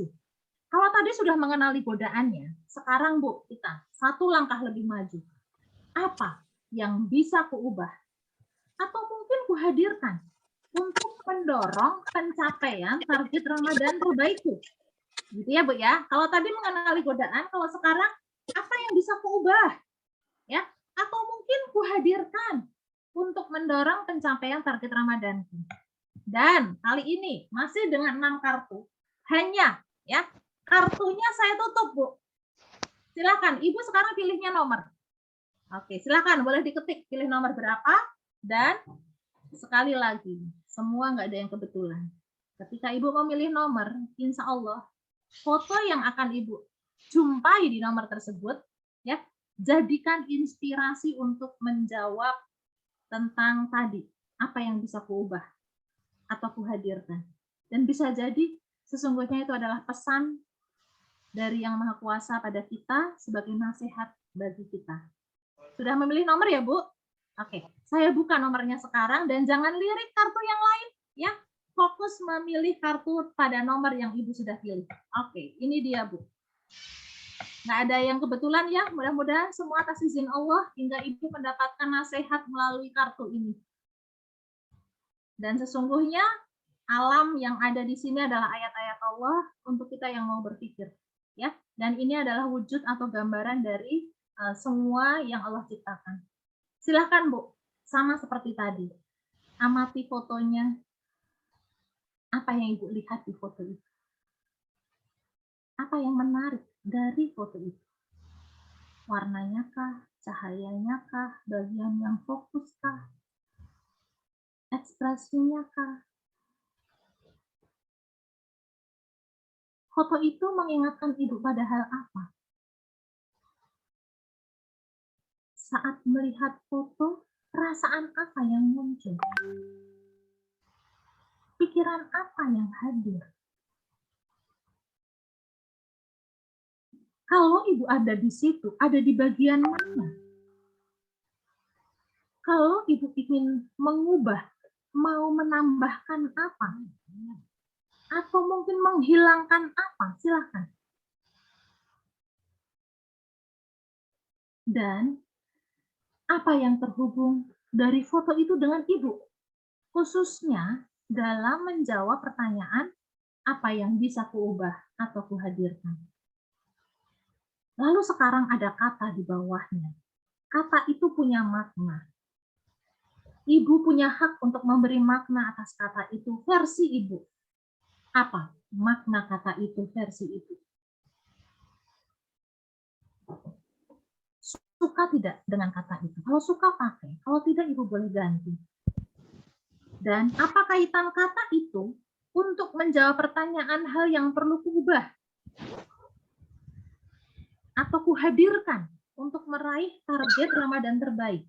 Kalau tadi sudah mengenali godaannya, sekarang Bu, kita satu langkah lebih maju. Apa yang bisa kuubah? Atau mungkin kuhadirkan untuk mendorong pencapaian target Ramadan terbaikku. Gitu ya, Bu ya. Kalau tadi mengenali godaan, kalau sekarang apa yang bisa kuubah? Ya, atau mungkin kuhadirkan untuk mendorong pencapaian target Ramadanku. Dan kali ini masih dengan 6 kartu. Hanya ya, kartunya saya tutup, Bu. Silakan, Ibu sekarang pilihnya nomor. Oke, silakan boleh diketik pilih nomor berapa, dan sekali lagi, semua nggak ada yang kebetulan. Ketika Ibu memilih nomor, insya Allah foto yang akan Ibu jumpai di nomor tersebut, ya, jadikan inspirasi untuk menjawab tentang tadi, apa yang bisa kuubah atau kuhadirkan. Dan bisa jadi sesungguhnya itu adalah pesan dari Yang Maha Kuasa pada kita sebagai nasihat bagi kita. Sudah memilih nomor ya, Bu? Oke, saya buka nomornya sekarang dan jangan lirik kartu yang lain, ya. Fokus memilih kartu pada nomor yang Ibu sudah pilih. Oke, ini dia, Bu. Nggak ada yang kebetulan ya, mudah-mudahan semua atas izin Allah hingga Ibu mendapatkan nasihat melalui kartu ini. Dan sesungguhnya alam yang ada di sini adalah ayat-ayat Allah untuk kita yang mau berpikir, ya. Dan ini adalah wujud atau gambaran dari semua yang Allah ciptakan. Silahkan, Bu, sama seperti tadi. Amati fotonya. Apa yang Ibu lihat di foto itu? Apa yang menarik dari foto itu? Warnanya kah? Cahayanya kah? Bagian yang fokus kah? Ekspresinya kah? Foto itu mengingatkan Ibu pada hal apa? Saat melihat foto, perasaan apa yang muncul? Pikiran apa yang hadir? Kalau Ibu ada di situ, ada di bagian mana? Kalau Ibu ingin mengubah, mau menambahkan apa? Atau mungkin menghilangkan apa? Silakan. Dan apa yang terhubung dari foto itu dengan Ibu? Khususnya dalam menjawab pertanyaan, apa yang bisa kuubah atau kuhadirkan? Lalu sekarang ada kata di bawahnya. Kata itu punya makna. Ibu punya hak untuk memberi makna atas kata itu versi Ibu. Apa makna kata itu versi Ibu? Suka tidak dengan kata itu? Kalau suka pakai, kalau tidak Ibu boleh ganti. Dan apa kaitan kata itu untuk menjawab pertanyaan hal yang perlu kuubah atau kuhadirkan untuk meraih target Ramadan terbaik?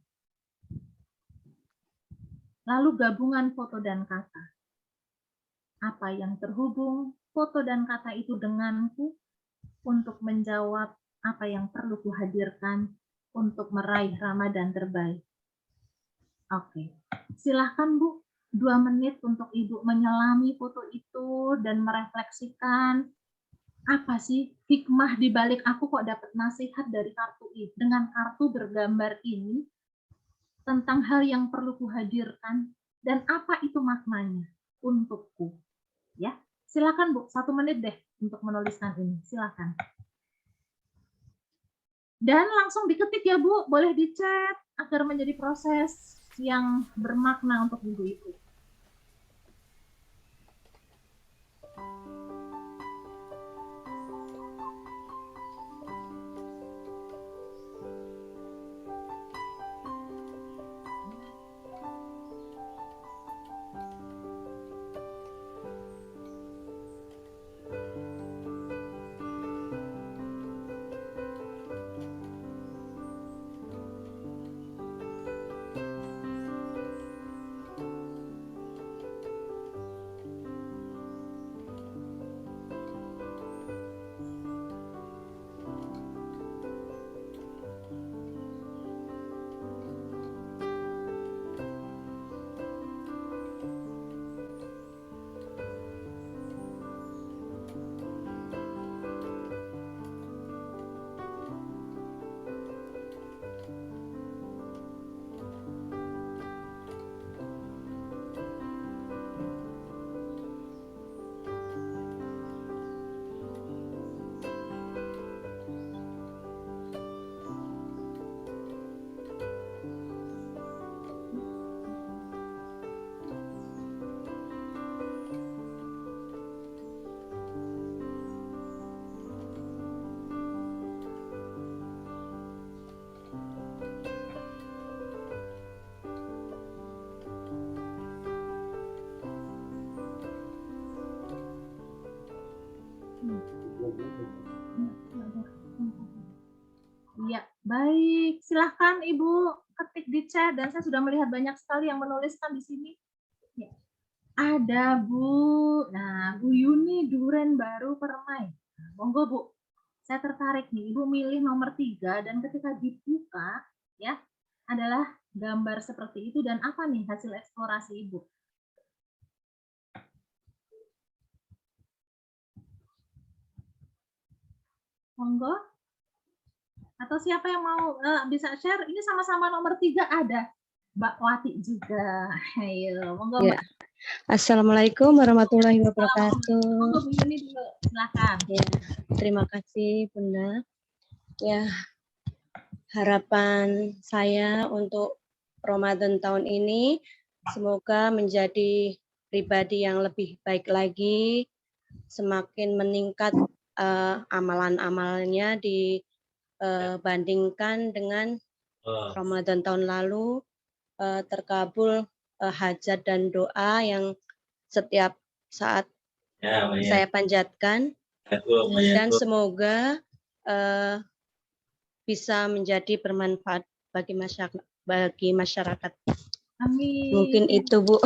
Lalu gabungan foto dan kata. Apa yang terhubung foto dan kata itu denganku untuk menjawab apa yang perlu kuhadirkan untuk meraih Ramadan terbaik? Oke, silahkan Bu, 2 menit untuk Ibu menyelami foto itu dan merefleksikan apa sih hikmah di balik aku kok dapat nasihat dari kartu ini, dengan kartu bergambar ini tentang hal yang perlu kuhadirkan dan apa itu maknanya untukku. Ya, silakan Bu, 1 menit deh untuk menuliskan ini, silakan. Dan langsung diketik ya Bu, boleh di chat agar menjadi proses yang bermakna untuk Ibu-ibu. Iya, baik. Silahkan Ibu ketik di chat dan saya sudah melihat banyak sekali yang menuliskan di sini. Ya. Ada Bu. Nah, Bu Yuni Duren Baru Permai. Nah, monggo Bu. Saya tertarik nih. Ibu milih nomor 3 dan ketika dibuka ya adalah gambar seperti itu dan apa nih hasil eksplorasi Ibu? Monggo. Atau siapa yang mau bisa share? Ini sama-sama nomor 3 ada. Mbak Wati juga. Ayo, monggo Ya. Mbak. Assalamualaikum warahmatullahi wabarakatuh. Monggo Bu Yuni dulu. Silakan. Ya, terima kasih Bunda. Ya, harapan saya untuk Ramadan tahun ini semoga menjadi pribadi yang lebih baik lagi, semakin meningkat amalan-amalnya dibandingkan dengan Ramadan tahun lalu, terkabul hajat dan doa yang setiap saat saya panjatkan, dan semoga bisa menjadi bermanfaat bagi masyarakat. Amin. Mungkin itu Bu.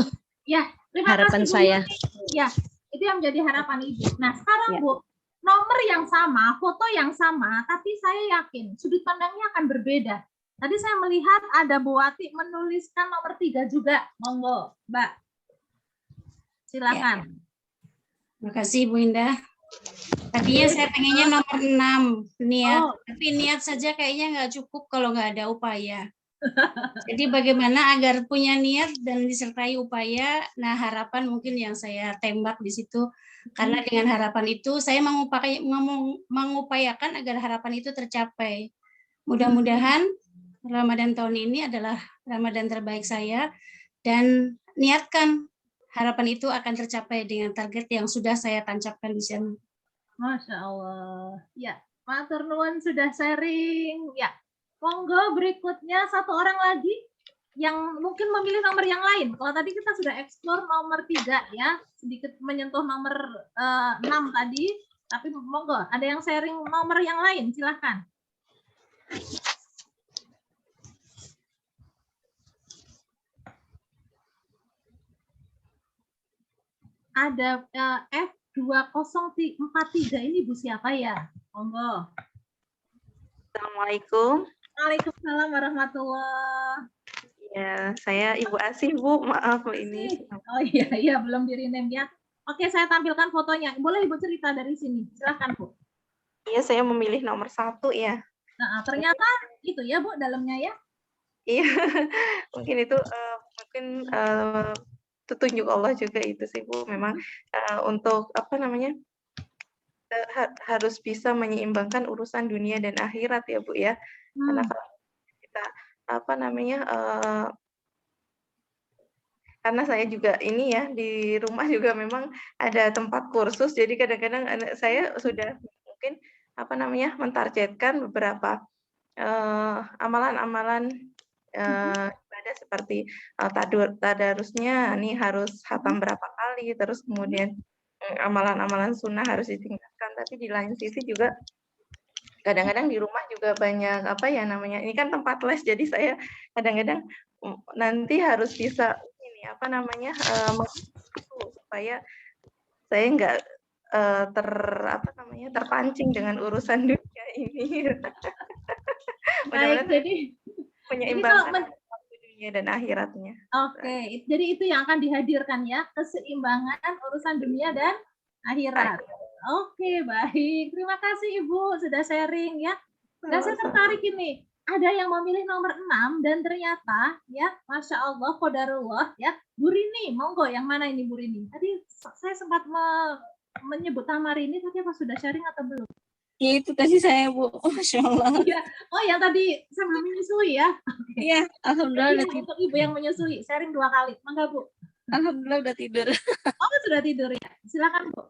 Ya, terima harapan kasih Bu saya. Yuni. Ya, itu yang menjadi harapan Ibu. Nah, sekarang Bu, nomor yang sama, foto yang sama, tapi saya yakin sudut pandangnya akan berbeda. Tadi saya melihat ada Bu Wati menuliskan nomor 3 juga. Monggo, Mbak. Silakan. Terima kasih Bu Indah. Tadinya saya pengennya nomor 6 niat, tapi niat saja kayaknya nggak cukup kalau nggak ada upaya. Jadi bagaimana agar punya niat dan disertai upaya, nah harapan mungkin yang saya tembak di situ, karena dengan harapan itu saya mengupayakan agar harapan itu tercapai. Mudah-mudahan Ramadan tahun ini adalah Ramadan terbaik saya, dan niatkan harapan itu akan tercapai dengan target yang sudah saya tancapkan di sana. Masya Allah. Ya, matur nuwun sudah sharing. Ya, monggo berikutnya satu orang lagi yang mungkin memilih nomor yang lain. Kalau tadi kita sudah explore nomor 3 ya, sedikit menyentuh nomor 6 tadi, tapi monggo ada yang sharing nomor yang lain, silahkan. Ada F2043 ini Bu siapa ya? Monggo. Assalamualaikum. Waalaikumsalam warahmatullahi. Ya, saya Ibu Asih Bu, maaf Bu ini. Oh iya belum di rename ya. Oke, saya tampilkan fotonya. Boleh Ibu cerita dari sini. Silakan Bu. Iya, saya memilih nomor 1 ya. Nah, ternyata itu ya Bu dalamnya ya. Iya, mungkin itu petunjuk Allah juga itu sih Bu. Memang untuk apa namanya, harus bisa menyeimbangkan urusan dunia dan akhirat ya Bu ya. Karena kalau kita apa namanya, karena saya juga ini ya di rumah juga memang ada tempat kursus, jadi kadang-kadang saya sudah mungkin apa namanya mentargetkan beberapa amalan-amalan ibadah seperti tadarusnya ini harus khatam berapa kali, terus kemudian amalan-amalan sunnah harus ditingkatkan. Tapi di lain sisi juga kadang-kadang di rumah juga banyak apa ya namanya, ini kan tempat les, jadi saya kadang-kadang nanti harus bisa ini apa namanya supaya saya nggak terpancing dengan urusan dunia ini. Baik, jadi menyeimbangkan dunia dan akhiratnya. Oke, jadi itu yang akan dihadirkan ya, keseimbangan urusan dunia dan akhirat. Oke, baik. Terima kasih Ibu sudah sharing ya. Nah, saya tertarik ini. Ada yang memilih nomor 6 dan ternyata ya, Masya Allah, qadarullah ya. Bu Rini, monggo yang mana ini Bu Rini? Tadi saya sempat menyebut nama Rini, tapi apa sudah sharing atau belum? Ya itu tadi saya Bu, Masya Allah. Ya. Oh yang tadi saya belum menyusui ya? Iya, alhamdulillah udah tidur. Untuk Ibu yang menyusui, sharing 2 kali. Mangga Bu. Alhamdulillah udah tidur. Oh sudah tidur ya? Silakan Bu.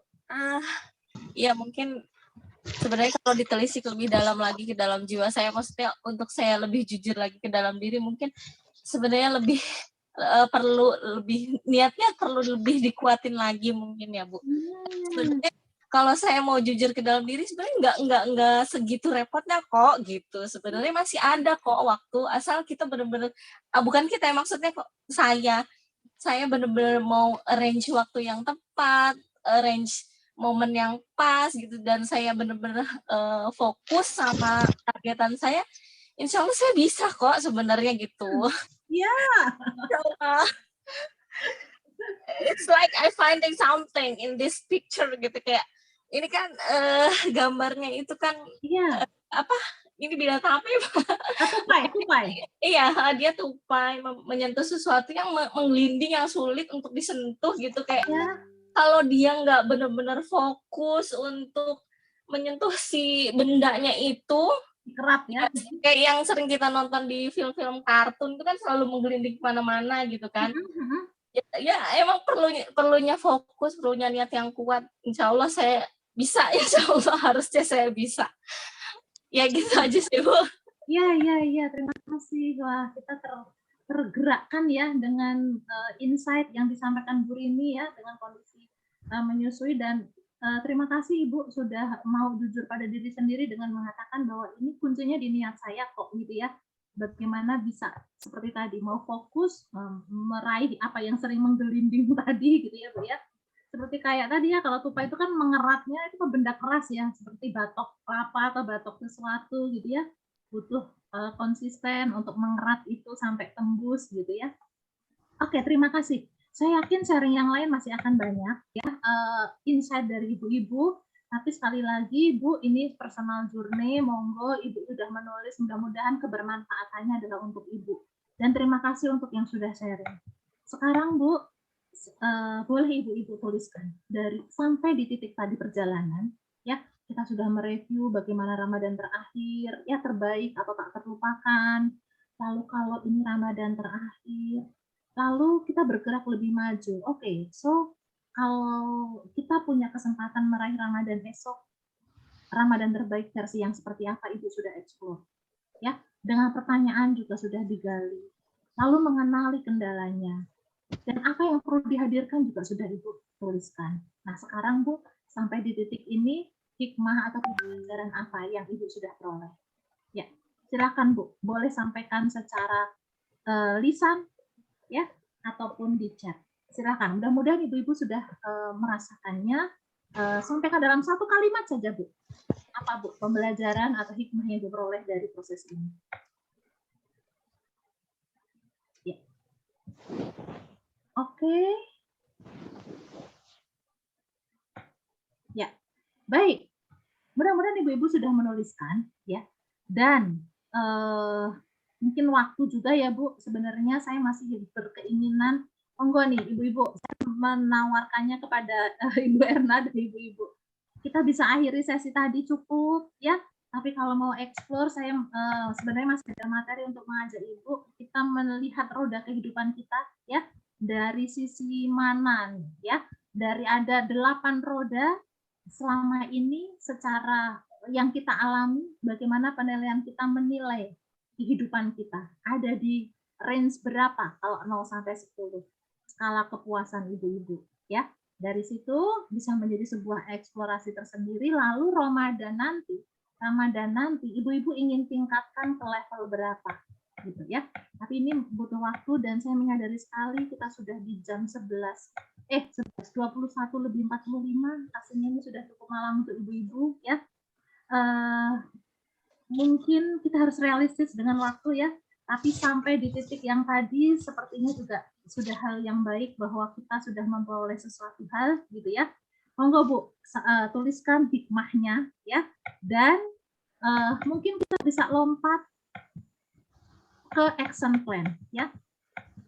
Ya mungkin sebenarnya kalau ditelisik lebih dalam lagi ke dalam jiwa saya, maksudnya untuk saya lebih jujur lagi ke dalam diri, mungkin sebenarnya lebih perlu lebih niatnya perlu lebih dikuatin lagi mungkin ya Bu. Sebenarnya kalau saya mau jujur ke dalam diri sebenarnya nggak segitu repotnya kok gitu. Sebenarnya masih ada kok waktu, asal kita benar-benar bukan kita ya, maksudnya kok saya benar-benar mau arrange waktu yang tepat, arrange momen yang pas gitu, dan saya benar-benar fokus sama targetan saya. Insya Allah saya bisa kok sebenarnya gitu. Ya. Insya Allah. It's like I finding something in this picture gitu, kayak ini kan gambarnya itu kan apa? Ini binatang apa ya? Tupai. Iya, dia tupai menyentuh sesuatu yang menggelinding, yang sulit untuk disentuh gitu, kayak kalau dia nggak benar-benar fokus untuk menyentuh si bendanya itu, kerap ya. Kayak yang sering kita nonton di film-film kartun itu kan selalu menggelinding kemana-mana gitu kan. Ya emang perlunya fokus, perlunya niat yang kuat. Insya Allah saya bisa, insya Allah harusnya saya bisa. Ya gitu aja sih Bu. Iya, terima kasih. Wah, kita tergerakkan ya dengan insight yang disampaikan Bu Rini ya, dengan kondisi menyusui, dan terima kasih Ibu sudah mau jujur pada diri sendiri dengan mengatakan bahwa ini kuncinya di niat saya kok gitu ya. Bagaimana bisa seperti tadi mau fokus meraih apa yang sering menggelinding tadi gitu ya Bu ya. Seperti kayak tadi ya, kalau tupai itu kan mengeratnya itu kan benda keras ya, seperti batok kelapa atau batok sesuatu gitu ya. Butuh konsisten untuk mengerat itu sampai tembus gitu ya. Oke, terima kasih. Saya yakin sharing yang lain masih akan banyak ya, insight dari ibu-ibu. Tapi sekali lagi Bu, ini personal journey, monggo Ibu sudah menulis, mudah-mudahan kebermanfaatannya adalah untuk Ibu. Dan terima kasih untuk yang sudah sharing. Sekarang Bu, boleh Ibu-ibu tuliskan dari sampai di titik tadi perjalanan ya. Kita sudah mereview bagaimana Ramadan terakhir, ya terbaik atau tak terlupakan. Lalu kalau ini Ramadan terakhir, lalu kita bergerak lebih maju. Oke, so kalau kita punya kesempatan meraih Ramadan esok, Ramadan terbaik versi yang seperti apa Ibu sudah explore. Ya, dengan pertanyaan juga sudah digali. Lalu mengenali kendalanya. Dan apa yang perlu dihadirkan juga sudah Ibu tuliskan. Nah, sekarang Bu, sampai di titik ini, hikmah atau pelajaran apa yang Ibu sudah peroleh? Ya, silakan Bu, boleh sampaikan secara lisan, ya, ataupun di chat. Silakan. Mudah-mudahan Ibu-ibu sudah merasakannya. Sampaikan dalam satu kalimat saja Bu. Apa Bu pembelajaran atau hikmah yang diperoleh dari proses ini? Ya. Oke. Ya, baik. Mudah-mudahan Ibu-ibu sudah menuliskan, ya. Dan mungkin waktu juga ya Bu. Sebenarnya saya masih berkeinginan, monggo nih Ibu-ibu, saya menawarkannya kepada Ibu Erna dan Ibu-ibu. Kita bisa akhiri sesi tadi cukup, ya. Tapi kalau mau explore, saya sebenarnya masih ada materi untuk mengajak Ibu. Kita melihat roda kehidupan kita, ya. Dari sisi mana nih, ya, dari ada 8 roda selama ini secara yang kita alami, bagaimana penilaian kita menilai kehidupan kita, ada di range berapa kalau 0 sampai 10 skala kepuasan ibu-ibu, ya. Dari situ bisa menjadi sebuah eksplorasi tersendiri. Lalu Ramadan nanti ibu-ibu ingin tingkatkan ke level berapa gitu ya. Tapi ini butuh waktu, dan saya menyadari sekali kita sudah di jam 11:21 lebih 45. Rasanya ini sudah cukup malam untuk ibu-ibu ya. Mungkin kita harus realistis dengan waktu ya. Tapi sampai di titik yang tadi sepertinya juga sudah hal yang baik bahwa kita sudah memperoleh sesuatu hal gitu ya. Monggo Bu, tuliskan hikmahnya ya. Dan mungkin kita bisa lompat ke action plan ya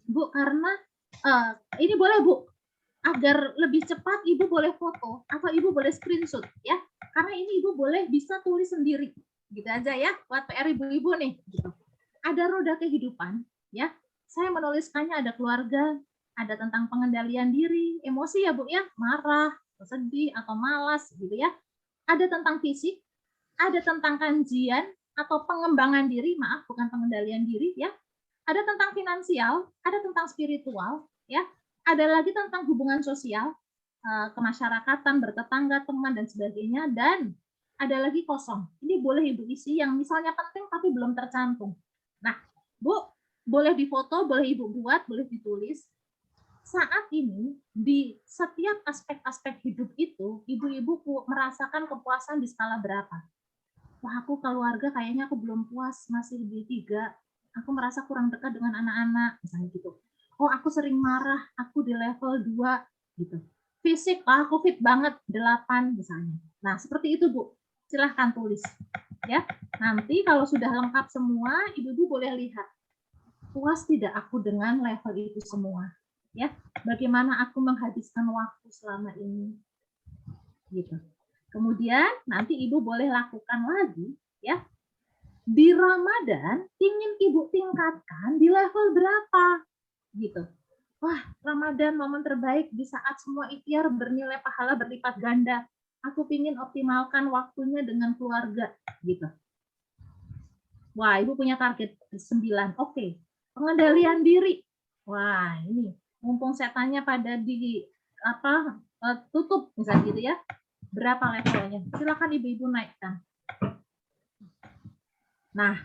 Bu, karena ini boleh Bu, agar lebih cepat Ibu boleh foto atau Ibu boleh screenshot ya, karena ini Ibu boleh bisa tulis sendiri gitu aja ya, buat PR ibu-ibu nih gitu. Ada roda kehidupan ya, saya menuliskannya ada keluarga, ada tentang pengendalian diri, emosi ya Bu ya, marah, sedih atau malas gitu ya, ada tentang fisik, ada tentang kajian atau pengembangan diri, maaf bukan pengendalian diri ya, ada tentang finansial, ada tentang spiritual ya, ada lagi tentang hubungan sosial, kemasyarakatan, bertetangga, teman, dan sebagainya, dan ada lagi kosong. Ini boleh Ibu isi yang misalnya penting tapi belum tercantum. Nah, Bu, boleh difoto, boleh Ibu buat, boleh ditulis. Saat ini, di setiap aspek-aspek hidup itu, ibu-ibu merasakan kepuasan di skala berapa? Wah, aku keluarga kayaknya aku belum puas, masih di 3. Aku merasa kurang dekat dengan anak-anak, misalnya gitu. Oh, aku sering marah, aku di level 2, gitu. Fisik, aku fit banget, 8 misalnya. Nah, seperti itu, Bu. Silahkan tulis. Ya, nanti kalau sudah lengkap semua, ibu-ibu boleh lihat. Puas tidak aku dengan level itu semua? Ya, bagaimana aku menghabiskan waktu selama ini? Gitu. Kemudian nanti ibu boleh lakukan lagi, ya. Di Ramadan ingin ibu tingkatkan di level berapa? Gitu. Wah, Ramadan momen terbaik di saat semua ikhtiar bernilai pahala berlipat ganda. Aku ingin optimalkan waktunya dengan keluarga, gitu. Wah, ibu punya target 9. Oke. Pengendalian diri. Wah, ini mumpung setannya pada di tutup misalnya gitu ya. Berapa levelnya? Silakan ibu-ibu naikkan. Nah,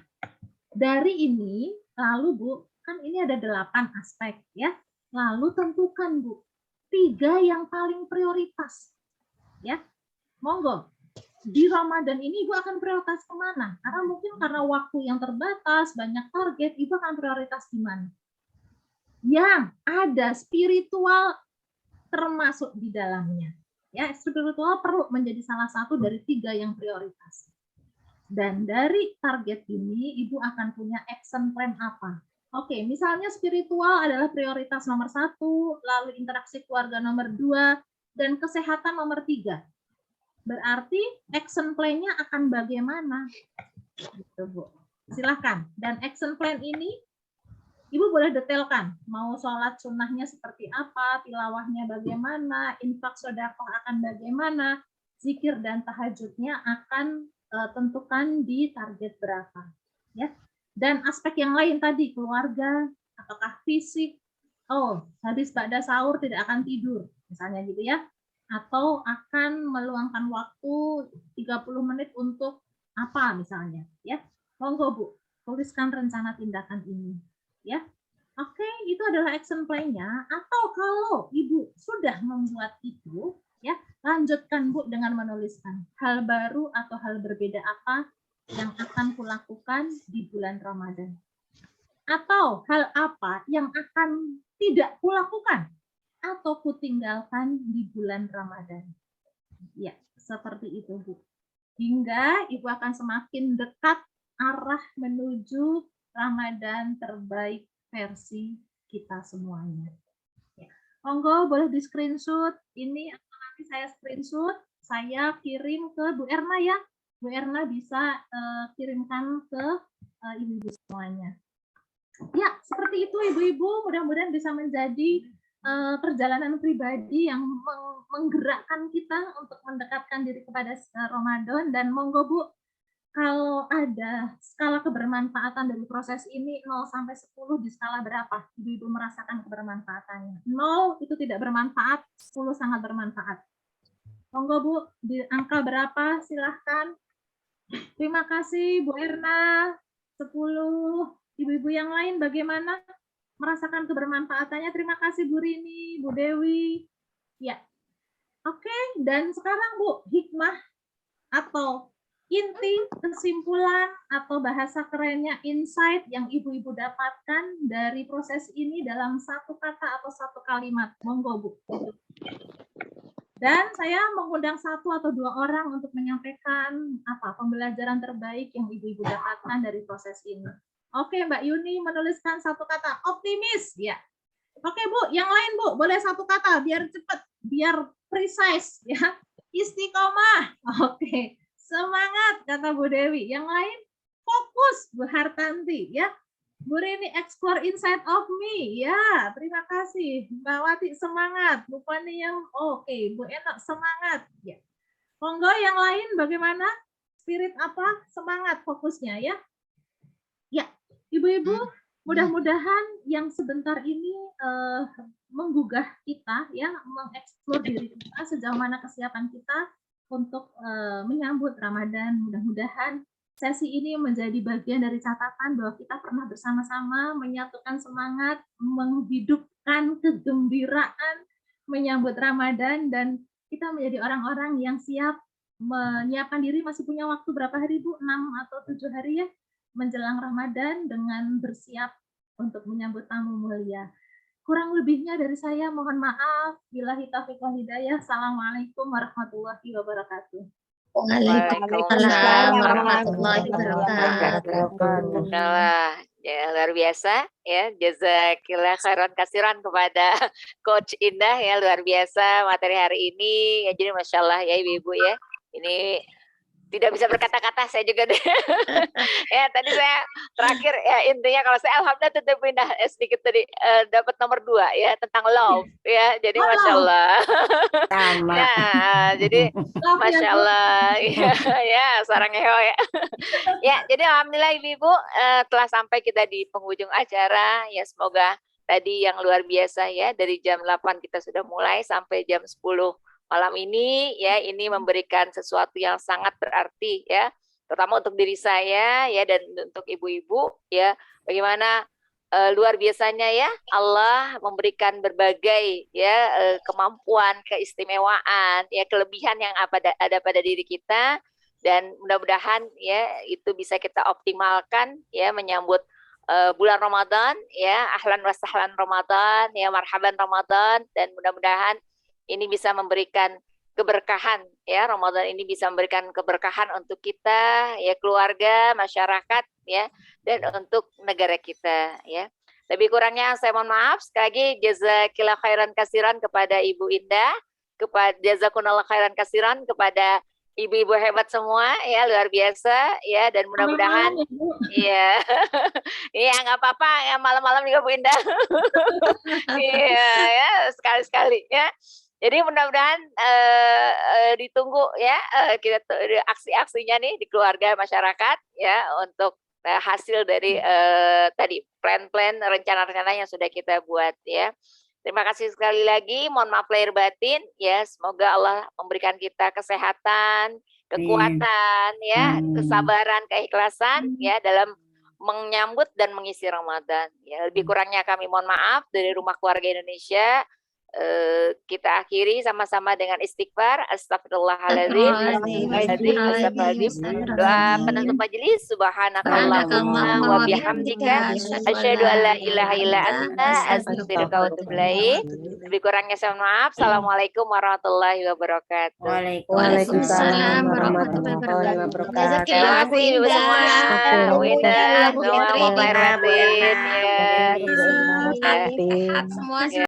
dari ini lalu Bu, kan ini ada 8 aspek ya. Lalu tentukan Bu, 3 yang paling prioritas. Ya. Monggo. Di Ramadan ini Ibu akan prioritas kemana? Karena mungkin karena waktu yang terbatas, banyak target, Ibu akan prioritas di mana? Yang ada spiritual termasuk di dalamnya. Ya, spiritual perlu menjadi salah satu dari 3 yang prioritas. Dan dari target ini, Ibu akan punya action plan apa? Oke, misalnya spiritual adalah prioritas nomor 1, lalu interaksi keluarga nomor 2, dan kesehatan nomor 3. Berarti action plan-nya akan bagaimana? Gitu, Bu. Silahkan. Dan action plan ini, Ibu boleh detailkan. Mau sholat sunnahnya seperti apa, tilawahnya bagaimana, infak sedekah akan bagaimana, zikir dan tahajudnya akan tentukan di target berapa. Ya. Dan aspek yang lain tadi, keluarga, apakah fisik, oh, habis ba'da sahur tidak akan tidur, misalnya gitu ya. Atau akan meluangkan waktu 30 menit untuk apa misalnya, ya. Monggo Bu, tuliskan rencana tindakan ini, ya. Oke, itu adalah action plan-nya. Atau kalau Ibu sudah membuat itu, ya, lanjutkan Bu dengan menuliskan hal baru atau hal berbeda apa yang akan kulakukan di bulan Ramadan. Atau hal apa yang akan tidak kulakukan atau kutinggalkan di bulan Ramadan. Ya, seperti itu, Bu. Hingga Ibu akan semakin dekat arah menuju Ramadan terbaik versi kita semuanya. Ya. Monggo boleh di screenshot. Ini nanti saya screenshot, saya kirim ke Bu Erna ya. Bu Erna bisa kirimkan ke ibu-ibu semuanya. Ya, seperti itu Ibu-ibu, mudah-mudahan bisa menjadi perjalanan pribadi yang menggerakkan kita untuk mendekatkan diri kepada Ramadan. Dan monggo Bu, kalau ada skala kebermanfaatan dari proses ini 0 sampai 10 di skala berapa Ibu-ibu merasakan kebermanfaatannya? 0 itu tidak bermanfaat, 10 sangat bermanfaat. Monggo Bu, di angka berapa? Silahkan. Terima kasih Bu Erna. 10. Ibu-ibu yang lain bagaimana merasakan kebermanfaatannya? Terima kasih Bu Rini, Bu Dewi. Ya. Oke, dan sekarang Bu, hikmah atau inti, kesimpulan, atau bahasa kerennya insight yang ibu-ibu dapatkan dari proses ini dalam 1 kata atau 1 kalimat. Monggo Bu. Dan saya mengundang 1 atau 2 orang untuk menyampaikan apa pembelajaran terbaik yang ibu-ibu dapatkan dari proses ini. Oke, Mbak Yuni menuliskan 1 kata, optimis. Ya. Oke Bu, yang lain Bu, boleh 1 kata biar cepat, biar precise ya. Istiqomah. Oke. Semangat, kata Bu Dewi. Yang lain, fokus, Bu Hartanti. Ya, Bu Rini, explore inside of me. Ya, terima kasih. Mbak Wati, semangat. Bu Fani yang oke. Bu Enak, semangat. Ya. Monggo yang lain bagaimana? Spirit apa? Semangat fokusnya ya. Ya, Ibu-ibu, mudah-mudahan yang sebentar ini menggugah kita ya, mengeksplor diri kita sejauh mana kesiapan kita untuk menyambut Ramadan. Mudah-mudahan sesi ini menjadi bagian dari catatan bahwa kita pernah bersama-sama menyatukan semangat, menghidupkan kegembiraan menyambut Ramadan, dan kita menjadi orang-orang yang siap menyiapkan diri. Masih punya waktu berapa hari Bu? 6 atau 7 hari ya menjelang Ramadan dengan bersiap untuk menyambut tamu mulia. Kurang lebihnya dari saya mohon maaf. Billahi taufiq wal hidayah. Assalamualaikum warahmatullahi wabarakatuh. Waalaikumsalam warahmatullahi wabarakatuh. Ya, luar biasa ya, jazakillah khairan kasiran kepada Coach Indah ya, luar biasa materi hari ini ya. Jadi Masya Allah ya Ibu-Ibu ya, ini tidak bisa berkata-kata saya juga deh. Ya tadi saya terakhir ya, intinya kalau saya alhamdulillah tetap pindah sedikit tadi dapat nomor 2 ya tentang love ya. Jadi Masya Allah. Ya, jadi Masya Allah ya, ya sarang heo ya. Ya, jadi alhamdulillah Ibu-Ibu telah sampai kita di penghujung acara ya. Semoga tadi yang luar biasa ya, dari jam 8 kita sudah mulai sampai jam 10 malam ini ya, ini memberikan sesuatu yang sangat berarti ya, terutama untuk diri saya ya, dan untuk ibu-ibu ya, bagaimana luar biasanya ya Allah memberikan berbagai ya kemampuan, keistimewaan ya, kelebihan yang ada pada diri kita, dan mudah-mudahan ya itu bisa kita optimalkan ya menyambut bulan Ramadan ya, ahlan wa sahlan Ramadan ya, marhaban Ramadan, dan mudah-mudahan ini bisa memberikan keberkahan ya, Ramadan ini bisa memberikan keberkahan untuk kita ya, keluarga, masyarakat ya, dan untuk negara kita ya. Lebih kurangnya saya mohon maaf. Sekali lagi jazakillah khairan kasiran kepada Ibu Indah, kepada jazakunallah khairan kasiran kepada ibu-ibu hebat semua ya, luar biasa ya, dan mudah-mudahan ya iya nggak apa-apa ya, malam-malam juga Bu Indah. Iya ya, sekali-sekali ya. Jadi mudah-mudahan ditunggu ya kita aksi-aksinya nih di keluarga, masyarakat ya, untuk hasil dari tadi plan-plan, rencana-rencana yang sudah kita buat ya. Terima kasih sekali lagi, mohon maaf lahir batin ya, semoga Allah memberikan kita kesehatan, kekuatan ya, kesabaran, keikhlasan ya dalam menyambut dan mengisi Ramadan ya. Lebih kurangnya kami mohon maaf. Dari Rumah Keluarga Indonesia kita akhiri sama-sama dengan istighfar. Astagfirullahaladzim. Doa penutup majelis. Subhanakallahumma wa bihamdika asyhadu an la ilaha illa anta astaghfiruka wa atubu ilaik. Lebih kurangnya saya mohon maaf. Assalamualaikum warahmatullahi wabarakatuh. Waalaikumsalam warahmatullahi wabarakatuh. Terima kasih Ibu semua. Doa lahir batin ya. Sehat semua.